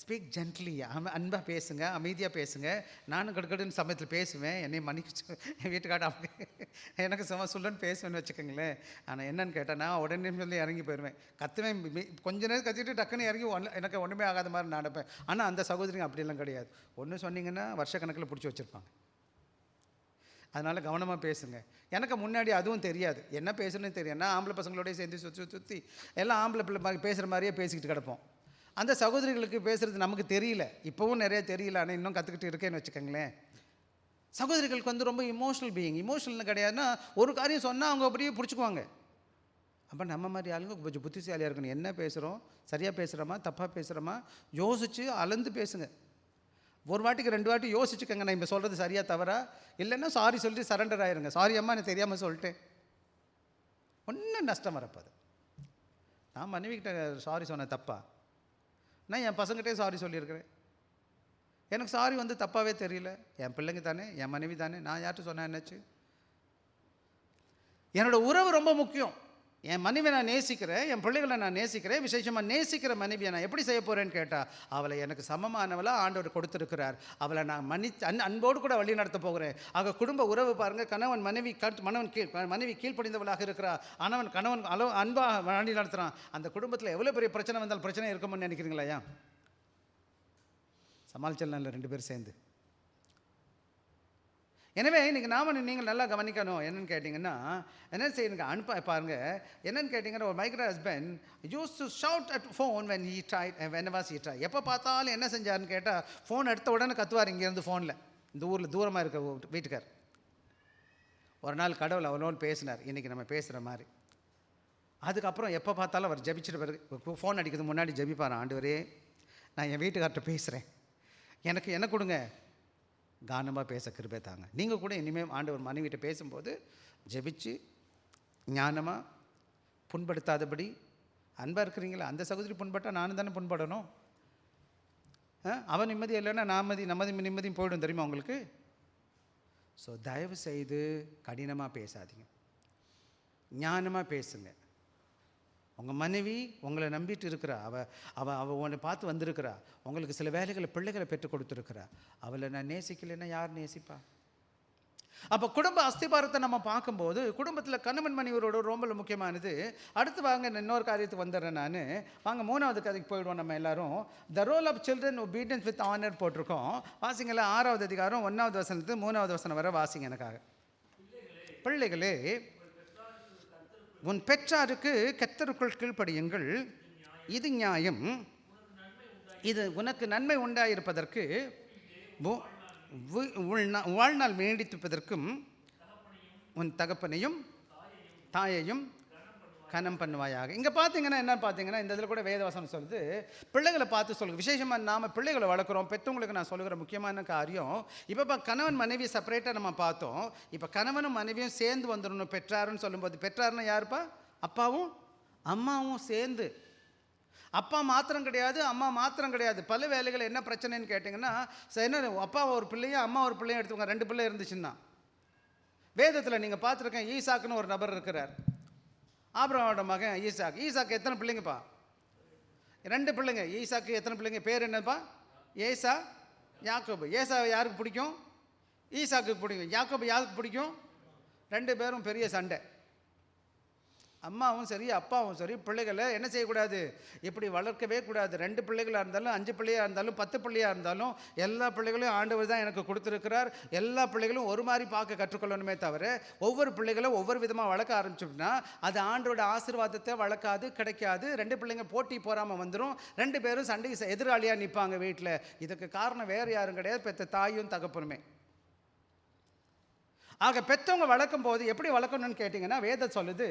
ஸ்பீக் ஜென்ட்லி, அன்பாக பேசுங்க, அமைதியாக பேசுங்க. நானும் கடுக்கடுன்னு சமயத்தில் பேசுவேன், என்னை மன்னிச்சு என் வீட்டுக்காட்ட எனக்கு சொல்லுன்னு பேசுவேன்னு வச்சுக்கோங்களேன். ஆனால் என்னன்னு கேட்டால் நான் உடனே சொல்லி இறங்கி போயிடுவேன், கத்துவேன். கொஞ்ச நேரம் கத்திட்டு டக்குன்னு இறங்கி எனக்கு ஒன்றுமே ஆகாத மாதிரி நடப்பேன். ஆனால் அந்த சகோதரிங்க அப்படிலாம் கிடையாது. ஒன்று சொன்னீங்கன்னா வருஷக்கணக்கில் பிடிச்சி வச்சுருப்பாங்க. அதனால் கவனமாக பேசுங்க. எனக்கு முன்னாடி அதுவும் தெரியாது, என்ன பேசணும்னு தெரியும். நான் ஆம்பளை பசங்களோடய சேர்ந்து சுற்றி எல்லாம் ஆம்பளை பிள்ளை மாதிரி பேசுகிற மாதிரியே பேசிக்கிட்டு கிடப்போம். அந்த சகோதரிகளுக்கு பேசுகிறது நமக்கு தெரியல, இப்போவும் நிறைய தெரியல, ஆனால் இன்னும் கற்றுக்கிட்டு இருக்கேன்னு வச்சுக்கோங்களேன். சகோதரிகளுக்கு ரொம்ப இமோஷனல் பீயிங். இமோஷனல் கிடையாதுன்னா ஒரு காரியம் சொன்னால் அவங்க அப்படியே பிடிச்சிக்குவாங்க. அப்போ நம்ம மாதிரி ஆளுங்க கொஞ்சம் புத்திசாலியாக இருக்கணும். என்ன பேசுகிறோம், சரியாக பேசுகிறோமா தப்பாக பேசுகிறோமா யோசித்து அளந்து பேசுங்க. ஒரு வாட்டிக்கு 2 வாட்டி யோசிச்சுக்கோங்க, நான் இப்போ சொல்கிறது சரியாக தவறா, இல்லைன்னா சாரி சொல்லிட்டு சரண்டர் ஆயிருங்க. சாரி அம்மா, நான் தெரியாமல் சொல்லிட்டேன், ஒன்றும் நஷ்டம் வரப்பாது. நான் மனைவிக்கிட்ட சாரி சொன்னேன் தப்பா? நான் என் பசங்கிட்டே சாரி சொல்லியிருக்கிறேன். எனக்கு சாரி தப்பாகவே தெரியல. என் பிள்ளைங்க தானே, என் மனைவி தானே, நான் யார்கிட்ட சொன்னேன் என்னாச்சு? என்னோடய உறவு ரொம்ப முக்கியம். என் மனைவியை நான் நேசிக்கிறேன், என் பிள்ளைகளை நான் நேசிக்கிறேன். விசேஷமாக நேசிக்கிற மனைவியை நான் எப்படி செய்ய போகிறேன்னு கேட்டால், அவளை எனக்கு சமமானவளாக ஆண்டவர் கொடுத்துருக்கிறார். அவளை நான் அன்போடு கூட வழி நடத்த போகிறேன். ஆக குடும்ப உறவு பாருங்கள், கணவன் மனைவி கீழ்ப்படிந்தவளாக இருக்கிறார், கணவன் அன்பாக வழி நடத்துகிறான். அந்த குடும்பத்தில் எவ்வளோ பெரிய பிரச்சனை வந்தாலும் பிரச்சனை இருக்கும்னு நினைக்கிறீங்களா? ஏன் சமாளிச்சிடலாம் இல்லை 2 பேர் சேர்ந்து? எனவே இன்றைக்கி நீங்கள் நல்லா கவனிக்கணும். என்னென்னு கேட்டிங்கன்னா, என்ன செய்யுங்க அனுப்ப பாருங்க. என்னென்னு கேட்டிங்கன்னா, ஒரு micro husband use to shout at phone when he try when was he try. எப்போ பார்த்தாலும் என்ன செஞ்சாருன்னு கேட்டால், ஃபோன் எடுத்த உடனே கத்துவார் இங்கேருந்து ஃபோனில். இந்த ஊரில் தூரமாக இருக்க வீட்டுக்கார். ஒரு நாள் கடவுள் அவனோடு பேசினார், இன்றைக்கி நம்ம பேசுகிற மாதிரி. அதுக்கப்புறம் எப்போ பார்த்தாலும் அவர் ஜெபிச்சுட்டு பிறகு ஃபோன் அடிக்கிறது முன்னாடி ஜெபிப்பார், ஆண்டவரே நான் என் வீட்டுக்கார்ட்ட பேசுகிறேன், எனக்கு என்ன கொடுங்க, கானமாக பேச கிருபை தாங்க. நீங்கள் கூட இனிமேல் ஆண்டவர் மனைவிட்ட பேசும்போது ஜெபிச்சு ஞானமாக, புண்படுத்தாதபடி அன்பாக இருக்கிறீங்களா? அந்த சகோதரி புண்பட்டால் நானும் தானே புண்படணும். அவன் நிம்மதி இல்லைன்னா நிம்மதியும் போய்டும் தெரியுமா உங்களுக்கு? ஸோ தயவு செய்து கடினமாக பேசாதீங்க, ஞானமாக பேசுங்க. உங்கள் மனைவி உங்களை நம்பிட்டு இருக்கிறா, அவள் உன்னை பார்த்து வந்திருக்கிறா, உங்களுக்கு சில வேலைகளை பிள்ளைகளை பெற்றுக் கொடுத்துருக்கிறா. அவளை நான் நேசிக்கலைன்னா யார் நேசிப்பா? அப்போ குடும்ப அஸ்திபாரத்தை நம்ம பார்க்கும்போது குடும்பத்தில் கணவன் மனைவியோட ரொம்ப முக்கியமானது. அடுத்து வாங்க இன்னொரு காரியத்துக்கு வந்துடுறேன் நான். வாங்க 3வது கதைக்கு போயிடுவோம் நம்ம எல்லாரும். The role of children obedience with honour போட்டிருக்கோம். வாசிங்களா 6வது அதிகாரம் 1வது வசனத்து 3வது வசனம் வரை வாசிங்க எனக்காக. பிள்ளைகளே, உன் பெற்றாருக்கு கர்த்தருக்குள் கீழ்ப்படியுங்கள், இது நியாயம், இது உனக்கு நன்மை உண்டாயிருப்பதற்கு வாழ்நாள் நீடித்திருப்பதற்கும் உன் தகப்பனையும் தாயையும் கனம் பண்ணுவாயாக. இங்கே பார்த்தீங்கன்னா என்ன பார்த்தீங்கன்னா, இந்த இதில் கூட வேதவசனம் சொல்லுது, பிள்ளைகளை பார்த்து சொல்லுங்க. விசேஷமாக நாம் பிள்ளைகளை வளர்க்குறோம். பெற்றவங்களுக்கு நான் சொல்லுகிற முக்கியமான காரியம், இப்போ கணவன் மனைவி செப்பரேட்டாக நம்ம பார்த்தோம். இப்போ கணவனும் மனைவியும் சேர்ந்து வந்துடணும். பெற்றாருன்னு சொல்லும்போது, பெற்றாருன்னா யாருப்பா? அப்பாவும் அம்மாவும் சேர்ந்து. அப்பா மாத்திரம் கிடையாது, அம்மா மாத்திரம் கிடையாது. பல வேலைகள் என்ன பிரச்சனைன்னு கேட்டிங்கன்னா, என்ன அப்பா ஒரு பிள்ளையும் அம்மா ஒரு பிள்ளையும் எடுத்துக்கோங்க, 2 பிள்ளை இருந்துச்சுன்னா. வேதத்தில் நீங்கள் பார்த்துருக்கேன், ஈசாக்குன்னு ஒரு நபர் இருக்கிறார். ஆபிரகாமோட மகன் ஈசாக்கு எத்தனை பிள்ளைங்கப்பா? 2 பிள்ளைங்க. ஈசாக்கு எத்தனை பிள்ளைங்க? பேர் என்னப்பா? ஏசா, யாக்கோபு. ஏசா யாருக்கு பிடிக்கும்? ஈசாக்கு பிடிக்கும். யாக்கோபு யாருக்கு பிடிக்கும்? 2 பேரும் பெரிய சண்டை. அம்மாவும் சரி அப்பாவும் சரி பிள்ளைகளை என்ன செய்யக்கூடாது, இப்படி வளர்க்கவே கூடாது. 2 பிள்ளைகளாக இருந்தாலும் 5 பிள்ளையாக இருந்தாலும் 10 பிள்ளையாக இருந்தாலும் எல்லா பிள்ளைகளையும் ஆண்டவர் தான் எனக்கு கொடுத்துருக்கிறார். எல்லா பிள்ளைகளும் ஒரு மாதிரி பார்க்க கற்றுக்கொள்ளணுமே தவிர ஒவ்வொரு பிள்ளைகளும் ஒவ்வொரு விதமாக வளர்க்க ஆரம்பிச்சோம்னா அது ஆண்டோட ஆசீர்வாதத்தை வளர்க்காது, கிடைக்காது. 2 பிள்ளைங்க போட்டி போகாமல் வந்துடும். 2 பேரும் சண்டைக்கு எதிராளியாக நிற்பாங்க வீட்டில். இதுக்கு காரணம் வேறு யாரும் கிடையாது, பெற்ற தாயும் தகப்பனுமே. ஆக பெற்றவங்க வளர்க்கும் போது எப்படி வளர்க்கணும்னு கேட்டிங்கன்னா, வேதம் சொல்லுது,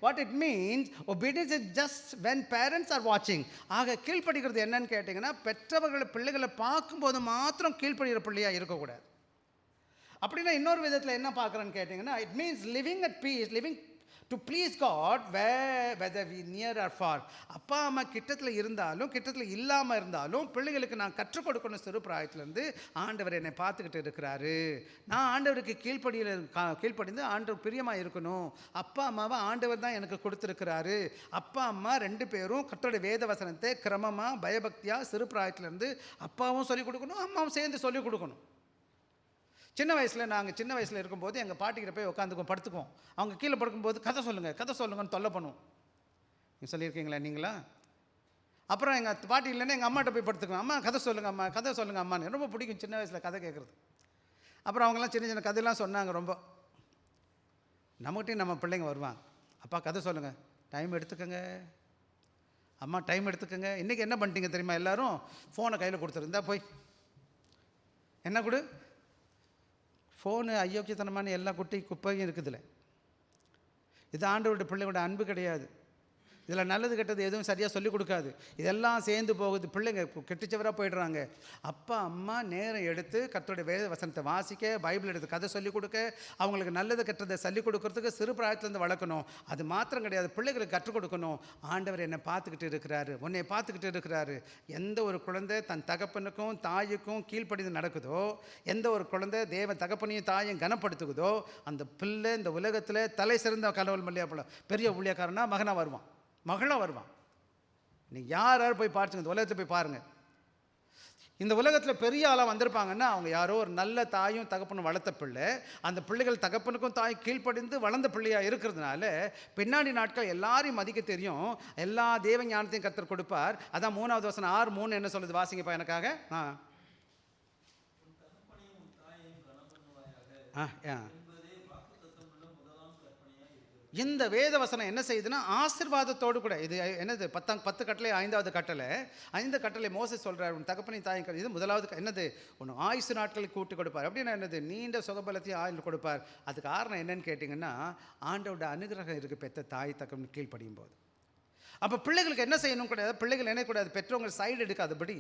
what it means obedience is just when parents are watching. ஆக கீழ்ப்படுகிறது என்னன்னு கேட்டிங்கன்னா, பெற்றவர்களை பிள்ளைகளை பார்க்கும்போது மாத்திரம் கீழ்ப்படுகிற பிள்ளையாக இருக்கக்கூடாது. அப்படின்னா இன்னொரு விதத்தில் என்ன பார்க்குறேன்னு கேட்டிங்கன்னா, it means living at peace, living to please God whether we near or far. அப்பா அம்மா கிட்டத்தில் இருந்தாலும் கிட்டத்தில் இல்லாமல் இருந்தாலும் பிள்ளைகளுக்கு நான் கற்றுக் கொடுக்கணும். சிறு பிராயத்திலேருந்து ஆண்டவர் என்னை பார்த்துக்கிட்டு இருக்கிறாரு, நான் ஆண்டவருக்கு கீழ்ப்படிந்து ஆண்டவர் பிரியமாக இருக்கணும். அப்பா அம்மாவை ஆண்டவர் தான் எனக்கு கொடுத்துருக்கிறாரு. அப்பா அம்மா 2 பேரும் கர்த்தருடைய வேத வசனத்தை கிரமமாக பயபக்தியாக சிறு பிராயத்திலேருந்து அப்பாவும் சொல்லிக் கொடுக்கணும், அம்மாவும் சேர்ந்து சொல்லிக் கொடுக்கணும். நாங்கள் சின்ன வயசில் இருக்கும்போது எங்கள் பாட்டிக்கிட்ட போய் உட்காந்துக்குவோம், படுத்துக்குவோம். அவங்க கீழே படுக்கும்போது கதை சொல்லுங்கன்னு தொல்லை பண்ணுவோம். நீங்கள் சொல்லியிருக்கீங்களா நீங்களா? அப்புறம் எங்கள் பாட்டி இல்லைன்னா எங்கள் அம்மாட்ட போய் படுத்துக்குவோம். அம்மா கதை சொல்லுங்கள் அம்மான்னு. ரொம்ப பிடிக்கும் சின்ன வயசில் கதை கேட்குறது. அப்புறம் அவங்களாம் சின்ன சின்ன கதையெல்லாம் சொன்னாங்க. ரொம்ப நம்மகிட்டையும் நம்ம பிள்ளைங்க வருவாங்க, அப்பா கதை சொல்லுங்கள், டைம் எடுத்துக்கோங்க அம்மா, டைம் எடுத்துக்கோங்க. இன்றைக்கி என்ன பண்ணிட்டீங்க தெரியுமா? எல்லோரும் ஃபோனை கையில் கொடுத்துருந்தா போய் என்ன கொடு, ஃபோனு அயோக்கியத்தனமான எல்லா குப்பையும் இருக்குதுல்ல. இது ஆண்டவருடைய பிள்ளைங்களோட அன்பு கிடையாது. இதில் நல்லது கெட்டது எதுவும் சரியாக சொல்லிக் கொடுக்காது. இதெல்லாம் சேர்ந்து போகுது, பிள்ளைங்க கெட்டுச்சவராக போயிடுறாங்க. அப்பா அம்மா நேரம் எடுத்து கர்த்தருடைய வேத வசனத்தை வாசிக்க, பைபிள் எடுத்து கதை சொல்லிக் கொடுக்க, அவங்களுக்கு நல்லது கெட்டதை சொல்லிக் கொடுக்கறதுக்கு சிறு பிராயத்துலேருந்து வளர்க்கணும். அது மாத்திரம் கிடையாது, பிள்ளைகளுக்கு கற்றுக் கொடுக்கணும். ஆண்டவர் என்னை பார்த்துக்கிட்டு இருக்கிறாரு, உன்னை பார்த்துக்கிட்டு இருக்கிறாரு. எந்த ஒரு குழந்தை தன் தகப்பனுக்கும் தாயுக்கும் கீழ்ப்படிந்து நடக்குதோ, எந்த ஒரு குழந்தை தேவ தகப்பனையும் தாயும் கனப்படுத்துக்குதோ, அந்த பிள்ளை இந்த உலகத்தில் தலை சிறந்த கடவுள் மல்லியா பெரிய ஊழியக்காரனா மகனாக வருவான், மகளாக வருவான். நீங்கள் யார் போய் பார்த்துங்க, இந்த உலகத்தை போய் பாருங்கள். இந்த உலகத்தில் பெரிய ஆளாக வந்திருப்பாங்கன்னா அவங்க யாரோ ஒரு நல்ல தாயும் தகப்பனும் வளர்த்த பிள்ளை. அந்த பிள்ளைகள் தகப்பனுக்கும் தாய் கீழ்ப்படிந்து வளர்ந்த பிள்ளையாக இருக்கிறதுனால பின்னாடி நாட்கள் எல்லாரையும் மதிக்க தெரியும். எல்லா தேவ ஞானத்தையும் கர்த்தர் கொடுப்பார். அதான் 3வது வசனம் 6:3 என்ன சொல்லுது, வாசிங்கப்பா எனக்காக. ஆ ஆ இந்த வேத வசனம் என்ன செய்யுதுன்னா ஆசீர்வாதத்தோடு கூட இது என்னது 10 கட்டளை 5வது கட்டளை 5 கட்டளை மோசே சொல்கிறார், உன் தகப்பனை தாய் இது முதலாவது என்னது ஒன்று ஆயுசு நாட்களுக்கு கூட்டு கொடுப்பார். அப்படின்னா என்னது நீண்ட சுகபலத்தையும் ஆயுள் கொடுப்பார். அதுக்கு காரணம் என்னன்னு கேட்டிங்கன்னா ஆண்டோட அனுகிரகம் இருக்குது பெற்ற தாய் தகப்பன் கீழ்ப்படியும் போது. அப்போ பிள்ளைகளுக்கு என்ன செய்யணும் கூடாது, பிள்ளைகள் என்ன கூடாது, பெற்றவங்க சைடு எடுக்காதபடி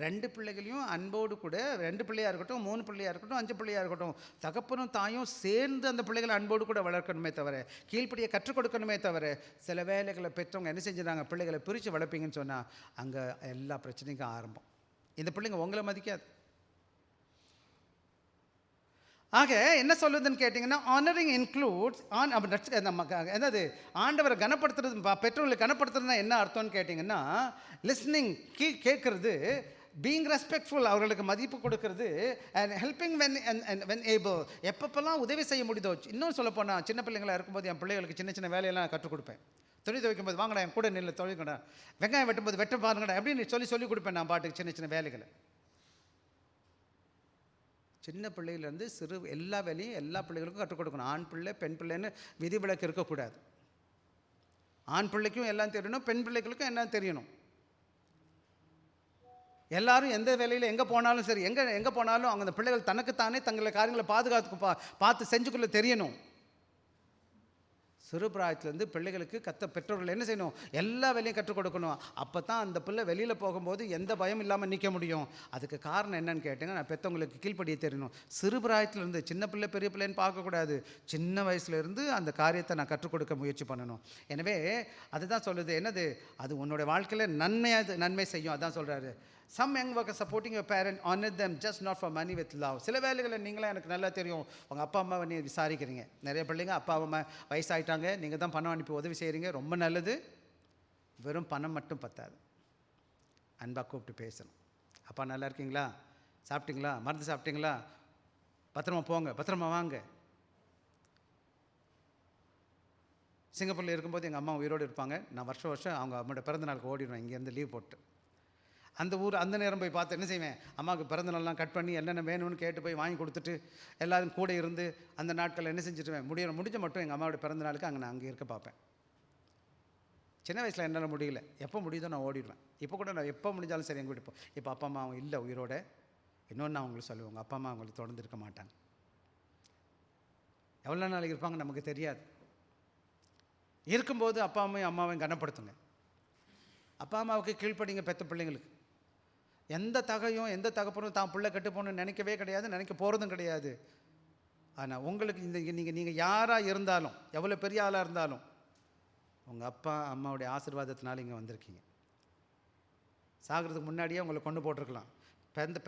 2 பிள்ளைகளையும் அன்போடு கூட 2 பிள்ளையாக இருக்கட்டும் 3 பிள்ளையாக இருக்கட்டும் 5 பிள்ளையாக இருக்கட்டும் தகப்பனும் தாயும் சேர்ந்து அந்த பிள்ளைகளை அன்போடு கூட வளர்க்கணுமே தவிர கீழ்ப்படியை கற்றுக் கொடுக்கணுமே தவிர சில வேலைகளை பெற்றவங்க என்ன செஞ்சுறாங்க, பிள்ளைகளை பிரித்து வளர்ப்பீங்கன்னு சொன்னால் அங்கே எல்லா பிரச்சனைக்கும் ஆரம்பம். இந்த பிள்ளைங்க உங்களை மதிக்காது. ஆக என்ன சொல்லுதுன்னு கேட்டிங்கன்னா ஆனரிங் இன்க்ளூட்ஸ் என்னது ஆண்டவரை கனப்படுத்துறது, பெற்றோர்களை கனப்படுத்துறதுனா என்ன அர்த்தம்னு கேட்டிங்கன்னா லிஸ்னிங் கேட்குறது, பீயிங் ரெஸ்பெக்ட்ஃபுல் அவர்களுக்கு மதிப்பு கொடுக்கறது, அண்ட் ஹெல்பிங் வென் ஏபிள் எப்பப்பெல்லாம் உதவி செய்ய முடியுதோ. இன்னும் சொல்லப்போனால் சின்ன பிள்ளைங்களாக இருக்கும்போது என் பிள்ளைகளுக்கு சின்ன சின்ன வேலையெல்லாம் கற்றுக் கொடுப்பேன். துணி துவைக்கும்போது வாங்கடா என் கூட நின்று துவைக்கடா, வெங்காயம் வெட்டும்போது வெட்ட பாருங்கடா அப்படின்னு சொல்லி கொடுப்பேன் நான் பாட்டுக்கு சின்ன சின்ன வேலைகளை. சின்ன பிள்ளையிலேருந்து சிறு எல்லா வேலையும் எல்லா பிள்ளைகளுக்கும் கற்றுக் கொடுக்கணும். ஆண் பிள்ளை பெண் பிள்ளைன்னு விதிவிலக்கு இருக்கக்கூடாது. ஆண் பிள்ளைக்கும் எல்லாம் தெரியணும், பெண் பிள்ளைகளுக்கும் எல்லாம் தெரியணும். எல்லாரும் எந்த வேலையில் எங்கே போனாலும் சரி, எங்கே போனாலும் அவங்க அந்த பிள்ளைகள் தனக்குத்தானே தங்களை காரியங்களை பார்த்து செஞ்சுக்குள்ள தெரியணும். சிறு பிராயத்திலேருந்து பிள்ளைகளுக்கு பெற்றோர்கள் என்ன செய்யணும், எல்லா வேலையும் கற்றுக் கொடுக்கணும். அப்போ தான் அந்த பிள்ளை வெளியில் போகும்போது எந்த பயம் இல்லாமல் நிற்க முடியும். அதுக்கு காரணம் என்னன்னு கேட்டிங்கன்னா நான் பெற்றவங்களுக்கு கீழ்ப்படிய தெரியணும். சிறு பிராயத்திலேருந்து சின்ன பிள்ளை பெரிய பிள்ளைன்னு பார்க்கக்கூடாது, சின்ன வயசுலேருந்து அந்த காரியத்தை நான் கற்றுக் கொடுக்க முயற்சி பண்ணணும். எனவே அதுதான் சொல்லுது என்னது, அது உன்னோட வாழ்க்கையில் நன்மை செய்யும். அதான் சொல்கிறாரு. Some young workers supporting your parent, honor them just not for money with love. சில வேலைகளில் நீங்களாம் எனக்கு நல்லா தெரியும், உங்கள் அப்பா அம்மாவை நீ விசாரிக்கிறீங்க. நிறைய பிள்ளைங்க அப்பா அம்மா வயசாகிட்டாங்க, நீங்கள் தான் பணம் அனுப்பி உதவி செய்கிறீங்க, ரொம்ப நல்லது. வெறும் பணம் மட்டும் பத்தாது, அன்பாக கூப்பிட்டு பேசணும். அப்பா நல்லா இருக்கீங்களா, சாப்பிட்டீங்களா, மருந்து சாப்பிட்டீங்களா, பத்திரமா போங்க, பத்திரமா வாங்க. சிங்கப்பூரில் இருக்கும்போது எங்கள் அம்மா உயிரோடு இருப்பாங்க. நான் வருஷம் அவங்க அம்மாவோட பிறந்த நாளுக்கு ஓடிடுவேன் இங்கேருந்து லீவ் போட்டு. அந்த நேரம் போய் பார்த்து என்ன செய்வேன், அம்மாவுக்கு பிறந்த நாள்லாம் கட் பண்ணி என்னென்ன வேணும்னு கேட்டு போய் வாங்கி கொடுத்துட்டு எல்லோரும் கூட இருந்து அந்த நாட்களில் என்ன செஞ்சுட்டுவேன், முடிஞ்ச மட்டும் எங்கள் அம்மாவோட பிறந்த நாளுக்கு நான் அங்கே இருக்க பார்ப்பேன். சின்ன வயசில் என்னால் முடியல, எப்போ முடியுதோ நான் ஓடிடுவேன். இப்போ கூட நான் எப்போ முடிஞ்சாலும் சரி எங்கள் வீட்டு இப்போ அப்பா அம்மா அவங்க இல்லை உயிரோட. இன்னொன்று நான் அவங்களுக்கு சொல்லுவேன், உங்கள் அப்பா அம்மா அவங்களுக்கு தொடர்ந்து இருக்க மாட்டாங்க. எவ்வளோ நாளைக்கு இருப்பாங்க நமக்கு தெரியாது. இருக்கும்போது அப்பா அம்மாவையும் கனப்படுத்துங்க. அப்பா அம்மாவுக்கு கீழ்ப்படிங்க. பெற்ற பிள்ளைங்களுக்கு எந்த தகப்பனும் தான் பிள்ளை கெட்டு போகணுன்னு நினைக்கவே கிடையாது, நினைக்க போகிறதும் கிடையாது. ஆனால் உங்களுக்கு நீங்கள் யாராக இருந்தாலும், எவ்வளோ பெரிய ஆளாக இருந்தாலும், உங்கள் அப்பா அம்மாவுடைய ஆசீர்வாதத்தினால இங்கே வந்திருக்கீங்க. சாகிறதுக்கு முன்னாடியே உங்களை கொண்டு போட்டிருக்கலாம்,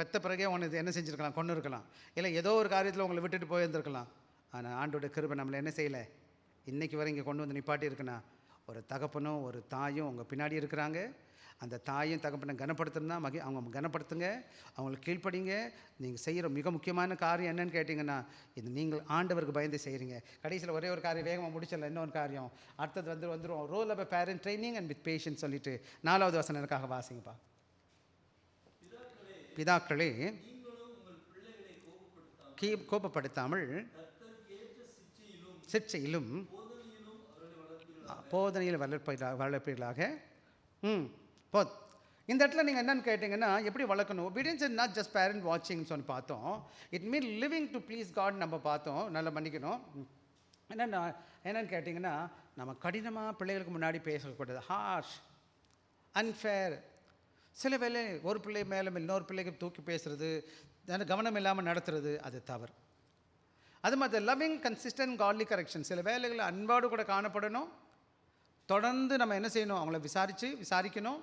பெற்ற பிறகே உனக்கு என்ன செஞ்சுருக்கலாம், கொண்டு இருக்கலாம், இல்லை ஏதோ ஒரு காரியத்தில் உங்களை விட்டுட்டு போயிருந்துருக்கலாம். ஆனால் ஆண்டோட கிருபை நம்மளை என்ன செய்யலை, இன்றைக்கி வரை இங்கே கொண்டு வந்து நிப்பாட்டி இருக்குன்னா ஒரு தகப்பனும் ஒரு தாயும் உங்கள் பின்னாடி இருக்கிறாங்க. அந்த தாயும் தகப்பனை கனப்படுத்துனா அவங்க கனப்படுத்துங்க, அவங்களுக்கு கீழ்ப்படிங்க. நீங்கள் செய்கிற மிக முக்கியமான காரியம் என்னன்னு கேட்டிங்கன்னா, இது நீங்கள் ஆண்டவருக்கு பயந்து செய்கிறீங்க. கடைசியில் ஒரே ஒரு காரியம் வேகமாக முடிச்சல, இன்னொரு காரியம் அடுத்தது வந்துடும். Role of parent training and with patience சொல்லிட்டு 4வது வசனம் எனக்காக வாசிங்கப்பா. பிதாக்களே கோபப்படுத்தாமல் சிற்சையிலும் போதனையில் வளர்ப்பீர்களாக. இந்த இடத்துல நீங்கள் என்னென்னு கேட்டிங்கன்னா எப்படி வளர்க்கணும். Obedience is not just parent வாட்சிங்னு சொல்லி பார்த்தோம். It mean living to please God நம்ம பார்த்தோம். நல்லா மன்னிக்கணும். என்னென்னு கேட்டிங்கன்னா நம்ம கடினமாக பிள்ளைகளுக்கு முன்னாடி பேசக்கூடாது. Harsh, unfair. சில வேளை ஒரு பிள்ளை மேலே இன்னொரு பிள்ளைக்கு தூக்கி பேசுகிறது, கவனம் இல்லாமல் நடத்துறது, அது தவறு. அது மாதிரி லவ்விங் கன்சிஸ்டன்ட் காட்லி கரெக்ஷன். சில வேலைகளில் அன்பாடு கூட காணப்படணும். தொடர்ந்து நம்ம என்ன செய்யணும், அவங்கள விசாரிக்கணும்.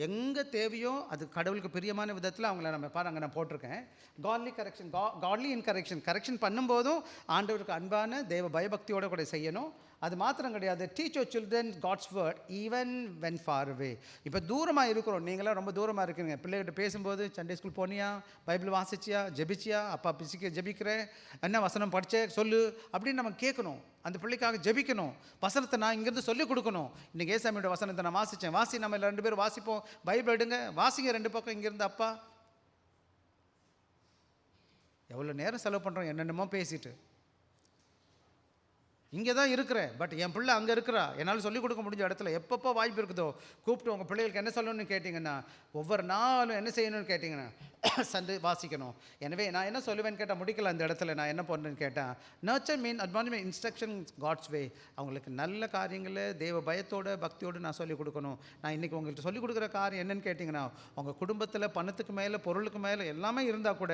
எங்கே தேவையோ அது கடவுளுக்கு பிரியமான விதத்தில் அவங்கள நம்ம அங்கே நான் போட்டிருக்கேன். காட்லி கரெக்ஷன், காட்லி இன் கரெக்ஷன் பண்ணும்போதும் ஆண்டவருக்கு அன்பான தேவ பயபக்தியோடு கூட செய்யணும். அது மாத்திரம் கிடையாது, teach your children God's word even when far away. இப்போ தூரமாக இருக்கிறோம், நீங்களாம் ரொம்ப தூரமாக இருக்கிறீங்க. பிள்ளைகிட்ட பேசும்போது சண்டே ஸ்கூல் போனியா, பைபிள் வாசிச்சியா, ஜெபிச்சியா, அப்பா ஜெபிக்கிறேன், என்ன வசனம் படித்தே சொல்லு அப்படின்னு நம்ம கேட்கணும். அந்த பிள்ளைக்காக ஜெபிக்கணும். வசனத்தை நான் இங்கேருந்து சொல்லிக் கொடுக்கணும். இன்றைக்கி ஏசாமியோட வசனத்தை நான் வாசித்தேன், நம்ம 2 பேரும் வாசிப்போம். பைபிள் எடுங்க, வாசிங்க 2 பக்கம். இங்கேருந்து அப்பா எவ்வளோ நேரம் செலவு பண்ணுறோம் என்னென்னமோ பேசிட்டு. இங்கே தான் இருக்கிறேன், பட் என் பிள்ளை அங்கே இருக்கிறா, என்னால் சொல்லிக் கொடுக்க முடிஞ்ச இடத்துல எப்பப்போ வாய்ப்பு இருக்குதோ கூப்பிட்டு உங்கள் பிள்ளைகளுக்கு என்ன சொல்லணும்னு கேட்டிங்கன்னா, ஒவ்வொரு நாளும் என்ன செய்யணும்னு கேட்டிங்கன்னா சண்டை வாசிக்கணும். எனவே நான் என்ன சொல்லுவேன்னு கேட்டால், முடிக்கல அந்த இடத்துல நான் என்ன பண்ணுறேன்னு கேட்டால், நர்ச்சர் மீன் அட்வான்ஸ் இன்ஸ்ட்ரக்ஷன் காட்ஸ் வே. அவங்களுக்கு நல்ல காரியங்களை தேவ பயத்தோடு பக்தியோடு நான் சொல்லிக் கொடுக்கணும். நான் இன்றைக்கி உங்களுக்கு சொல்லிக் கொடுக்குற காரியம் என்னென்னு கேட்டிங்கன்னா, உங்கள் குடும்பத்தில் பணத்துக்கு மேலே பொருளுக்கு மேலே எல்லாமே இருந்தால் கூட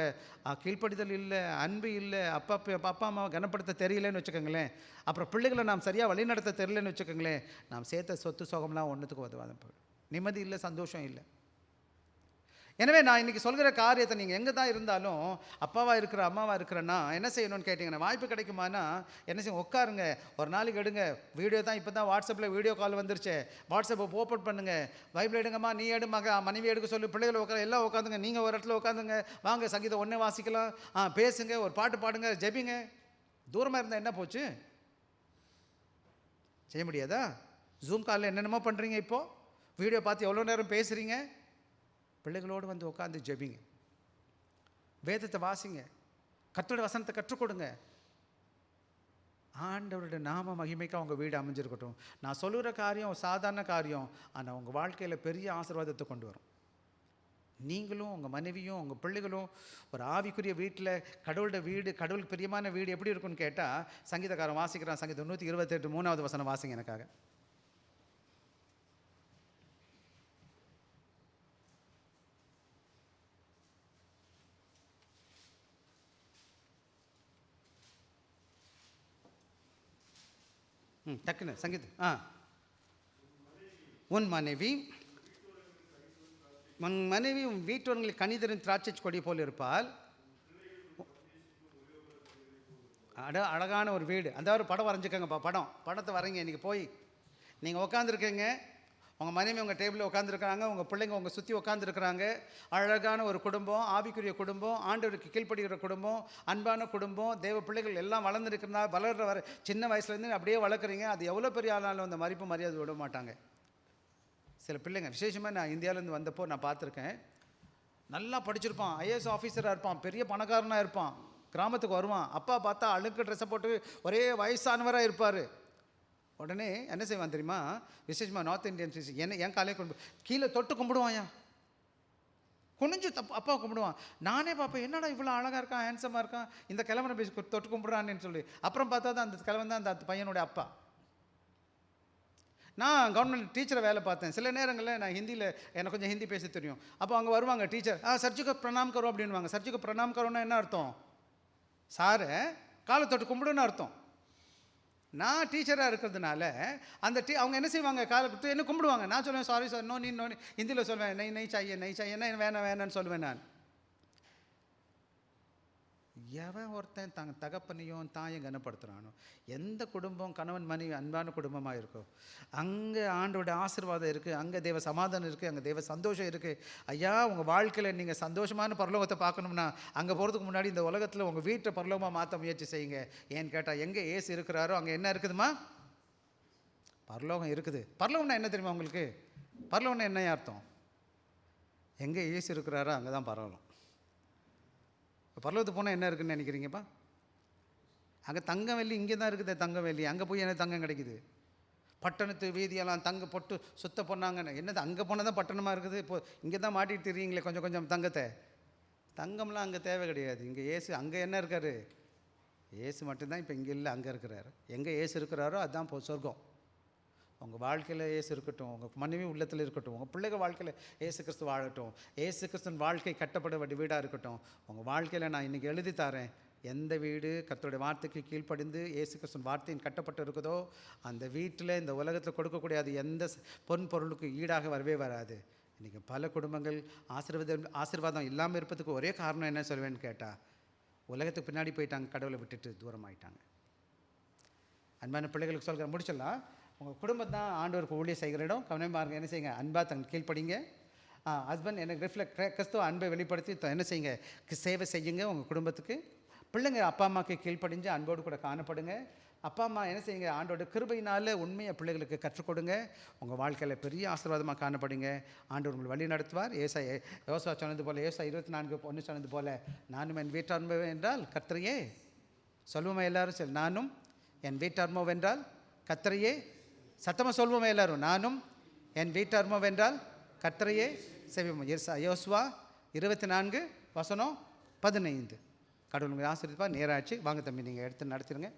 கீழ்ப்படிதல் இல்லை, அன்பு இல்லை, அப்பா அம்மாவை கனப்படுத்த தெரியலன்னு வச்சுக்கோங்களேன், அப்புறம் பிள்ளைகளை நாம் சரியாக வழிநடத்த தெரியலன்னு வச்சுக்கோங்களேன், நாம் சேர்த்த சொத்து சோகம்லாம் ஒன்றுத்துக்கு உதவாதம் போயிடும். நிம்மதி இல்லை, சந்தோஷம் இல்லை. எனவே நான் இன்றைக்கி சொல்கிற காரியத்தை நீங்கள் எங்கே தான் இருந்தாலும் அப்பாவாக இருக்கிற அம்மாவாக இருக்கிறேன்னா என்ன செய்யணும்னு கேட்டிங்கன்னா, வாய்ப்பு கிடைக்குமானா என்ன செய்யும், உட்காருங்க, ஒரு நாளைக்கு எடுங்க வீடியோ தான். இப்போ தான் வாட்ஸ்அப்பில் வீடியோ கால் வந்துருச்சு, வாட்ஸ்அப்பை ஓப்பன் பண்ணுங்கள், பைபிள் எடுங்கம்மா, நீ எடு, மனைவி எடுக்க சொல்லி, பிள்ளைகளை உட்கார, எல்லாம் உட்காந்துங்க, நீங்கள் ஒரு இடத்துல உட்காந்துங்க, வாங்க சங்கீதம் ஒன்றே வாசிக்கலாம், பேசுங்க, ஒரு பாட்டு பாடுங்க, ஜெபிங்க. தூரமாக இருந்தால் என்ன போச்சு, செய்ய முடியாதா? ஜூம் காலில் என்னென்னமோ பண்ணுறீங்க, இப்போது வீடியோ பார்த்து எவ்வளோ நேரம் பேசுகிறீங்க. பிள்ளைகளோடு வந்து உட்காந்து ஜெபிங்க, வேதத்தை வாசிங்க, கர்த்தருடைய வசனத்தை கற்றுக் கொடுங்க. ஆண்டவருடைய நாம மகிமைக்கு அவங்க வீடு அமைஞ்சிருக்கட்டும். நான் சொல்லுகிற காரியம் சாதாரண காரியம், ஆனால் உங்கள் வாழ்க்கையில் பெரிய ஆசீர்வாதத்தை கொண்டு வரும். நீங்களும் உங்கள் மனைவியும் உங்கள் பிள்ளைகளும் ஒரு ஆவிக்குரிய வீட்டில் கடவுளோட வீடு, கடவுளுக்கு பிரியமான வீடு எப்படி இருக்குன்னு கேட்டால், சங்கீதக்காரன் வாசிக்கிறான், சங்கீதம் 128 3வது வசனம் வாசிங்க எனக்காக. டக்குன்னு சங்கீதம். உன் மனைவி வீட்டோர்களுக்கு கனிதரின் திராட்சை கொடி போல் இருப்பால். அழகான ஒரு வீடு. அந்த ஒரு படம் வரைஞ்சிக்கோங்கப்பா, படத்தை வரைங்க. இன்றைக்கி போய் நீங்கள் உட்காந்துருக்கீங்க, உங்கள் மனைவி உங்கள் டேபிளில் உட்காந்துருக்குறாங்க, உங்கள் பிள்ளைங்க உங்கள் சுற்றி உட்காந்துருக்குறாங்க. அழகான ஒரு குடும்பம், ஆவிக்குரிய குடும்பம், ஆண்டவருக்கு கீழ்ப்படுகிற குடும்பம், அன்பான குடும்பம், தேவ பிள்ளைகள் எல்லாம் வளர்ந்துருக்குறா, வளர்கிற சின்ன வயசுலேருந்து அப்படியே வளர்க்குறீங்க. அது எவ்வளோ பெரிய ஆளாலும் அந்த மதிப்பு மரியாதை விட மாட்டாங்க. சில பிள்ளைங்க விசேஷமாக நான் இந்தியாவிலேருந்து வந்தப்போ நான் பார்த்துருக்கேன், நல்லா படிச்சிருப்பான், ஐஏஎஸ் ஆஃபீஸராக இருப்பான், பெரிய பணக்காரனாக இருப்பான், கிராமத்துக்கு வருவான், அப்பா பார்த்தா அழுக்கு ட்ரெஸ்ஸை போட்டு ஒரே வயசானவராக இருப்பார். உடனே என்ன செய்வான் தெரியுமா, விசேஷமாக நார்த் இந்தியன்ஸ் என் காலையை கொண்டு கீழே தொட்டு கும்பிடுவான், குனிஞ்சு அப்பா கும்பிடுவான். நானே பார்ப்பேன், என்னடா இவ்வளோ அழகாக இருக்கான், ஹேண்ட்ஸமாக இருக்கான், இந்த கிழவனை பேசி தொட்டு கும்பிடுறான்னு சொல்லி. அப்புறம் பார்த்தா தான் அந்த கிழவன் தான் அந்த பையனுடைய அப்பா. நான் கவர்மெண்ட் டீச்சரை வேலை பார்த்தேன். சில நேரங்களில் நான் ஹிந்தியில் எனக்கு கொஞ்சம் ஹிந்தி பேச தெரியும். அப்போ அங்கே வருவாங்க டீச்சர், சர்ச்சுக்கு பிரணாம் கரோம் அப்படின்வாங்க. சர்ச்சுக்கு பிரணாம் கரோன்னா என்ன அர்த்தம், சாரை காலை தொட்டு கும்பிடுன்னு அர்த்தம். நான் டீச்சராக இருக்கிறதுனால அந்த அவங்க என்ன செய்வாங்க, காலை கொடுத்து என்ன கும்பிடுவாங்க. நான் சொல்லுவேன், சாரி சார், நோ நீ ஹிந்தியில் சொல்லுவேன், நெய் சாய் என்ன வேணான்னு சொல்லுவேன் நான். எவன் ஒருத்தன் தகப்பனையும் தாயும் கனப்படுத்துகிறானோ, எந்த குடும்பம் கணவன் மனைவி அன்பான குடும்பமாக இருக்கோ அங்கே ஆண்டோட ஆசீர்வாதம் இருக்குது, அங்கே தேவ சமாதானம் இருக்குது, அங்கே தேவ சந்தோஷம் இருக்குது. ஐயா, உங்கள் வாழ்க்கையில் நீங்கள் சந்தோஷமான பரலோகத்தை பார்க்கணும்னா அங்கே போகிறதுக்கு முன்னாடி இந்த உலகத்தில் உங்கள் வீட்டை பரலோகமாக மாற்ற முயற்சி செய்யுங்க. ஏன்னு கேட்டால், எங்கே ஏசு இருக்கிறாரோ அங்கே என்ன இருக்குதுமா, பரலோகம் இருக்குது. பரலோகம்னா என்ன தெரியுமா உங்களுக்கு, பரலோகம்னா என்ன அர்த்தம், எங்கே ஏசு இருக்கிறாரோ அங்கே தான் பரவலாம். பரலோகத்துக்கு போனால் என்ன இருக்குதுன்னு நினைக்கிறீங்கப்பா, அங்கே தங்கம் வெள்ளி இங்கே தான் இருக்குது, தங்கம் வெள்ளி அங்கே போய் என்ன தங்கம் கிடைக்குது, பட்டணத்து வீதியெல்லாம் தங்க பொட்டு சுத்த பொண்ணாங்கன்னு என்னது, அங்கே போனால் தான் பட்டணமாக இருக்குது. இப்போ இங்கே தான் மாட்டிகிட்டு தெரியுங்களே கொஞ்சம் கொஞ்சம் தங்கத்தை. தங்கம்லாம் அங்கே தேவை கிடையாது, இங்கே ஏசு. அங்கே என்ன இருக்கார், ஏசு மட்டும்தான் இப்போ இங்கே இல்லை, அங்கே இருக்கிறார். எங்கே ஏசு இருக்கிறாரோ அதுதான் சொர்க்கம். உங்கள் வாழ்க்கையில் ஏசு இருக்கட்டும், உங்கள் மனைவி உள்ளத்தில் இருக்கட்டும், உங்கள் பிள்ளைகள் வாழ்க்கையில் ஏசு கிறிஸ்து வாழட்டும், ஏசு கிறிஸ்துவின் வாழ்க்கை கட்டப்பட வேண்டிய வீடாக இருக்கட்டும். உங்கள் வாழ்க்கையில் நான் இன்றைக்கி எழுதி தரேன், எந்த வீடு கர்த்தருடைய வார்த்தைக்கு கீழ்ப்படிந்து ஏசு கிறிஸ்துவின் வார்த்தையின் கட்டப்பட்டு இருக்குதோ அந்த வீட்டில் இந்த உலகத்தில் கொடுக்கக்கூடிய அது எந்த பொருளுக்கு ஈடாக வரவே வராது. இன்றைக்கி பல குடும்பங்கள் ஆசீர்வாதம் இல்லாமல் இருப்பதுக்கு ஒரே காரணம் என்ன சொல்வேன்னு கேட்டால், உலகத்துக்கு பின்னாடி போயிட்டாங்க, கடவுளை விட்டுட்டு தூரம் ஆகிட்டாங்க. அன்பான பிள்ளைகளுக்கு சொல்கிற முடிச்சிடலாம். உங்கள் குடும்பம் தான் ஆண்டவருக்கு ஊழியம் செய்கிற இடம். கவனமாக பாருங்க, என்ன செய்யுங்க, அன்பாக தங்க கீழ்ப்படிங்க. ஹஸ்பண்ட் எனக்கு கிறிஸ்துவ அன்பை வெளிப்படுத்தி என்ன செய்யுங்க, சேவை செய்யுங்க உங்கள் குடும்பத்துக்கு. பிள்ளைங்க அப்பா அம்மாவுக்கு கீழ்ப்படிஞ்சு அன்போடு கூட காணப்படுங்க. அப்பா அம்மா என்ன செய்யுங்க, ஆண்டோட கிருபையினால் உண்மையை பிள்ளைகளுக்கு கற்றுக் கொடுங்க. உங்கள் வாழ்க்கையில் பெரிய ஆசீர்வாதமாக காணப்படுங்க. ஆண்டவர் உங்களை வழி நடத்துவார். யோசுவா சொன்னது போல், யோசுவா 24:1 சொன்னது போல், நானும் என் வீட்டார் என்றால் கர்த்தரையே சொல்லுவோமா எல்லாரும், சரி நானும் என் வீட்டார்மோவென்றால் கர்த்தரையே, சத்தமாக சொல்வோம் எல்லாரும், நானும் என் வீட்டார்மோவென்றால் கர்த்தரையே சேவிப்போம். யோசுவா 24:15. கடவுள் உங்களை ஆசீர்வதிப்பார். நேராச்சு, வாங்க தம்பி நீங்கள் எடுத்து நடத்திடுங்க.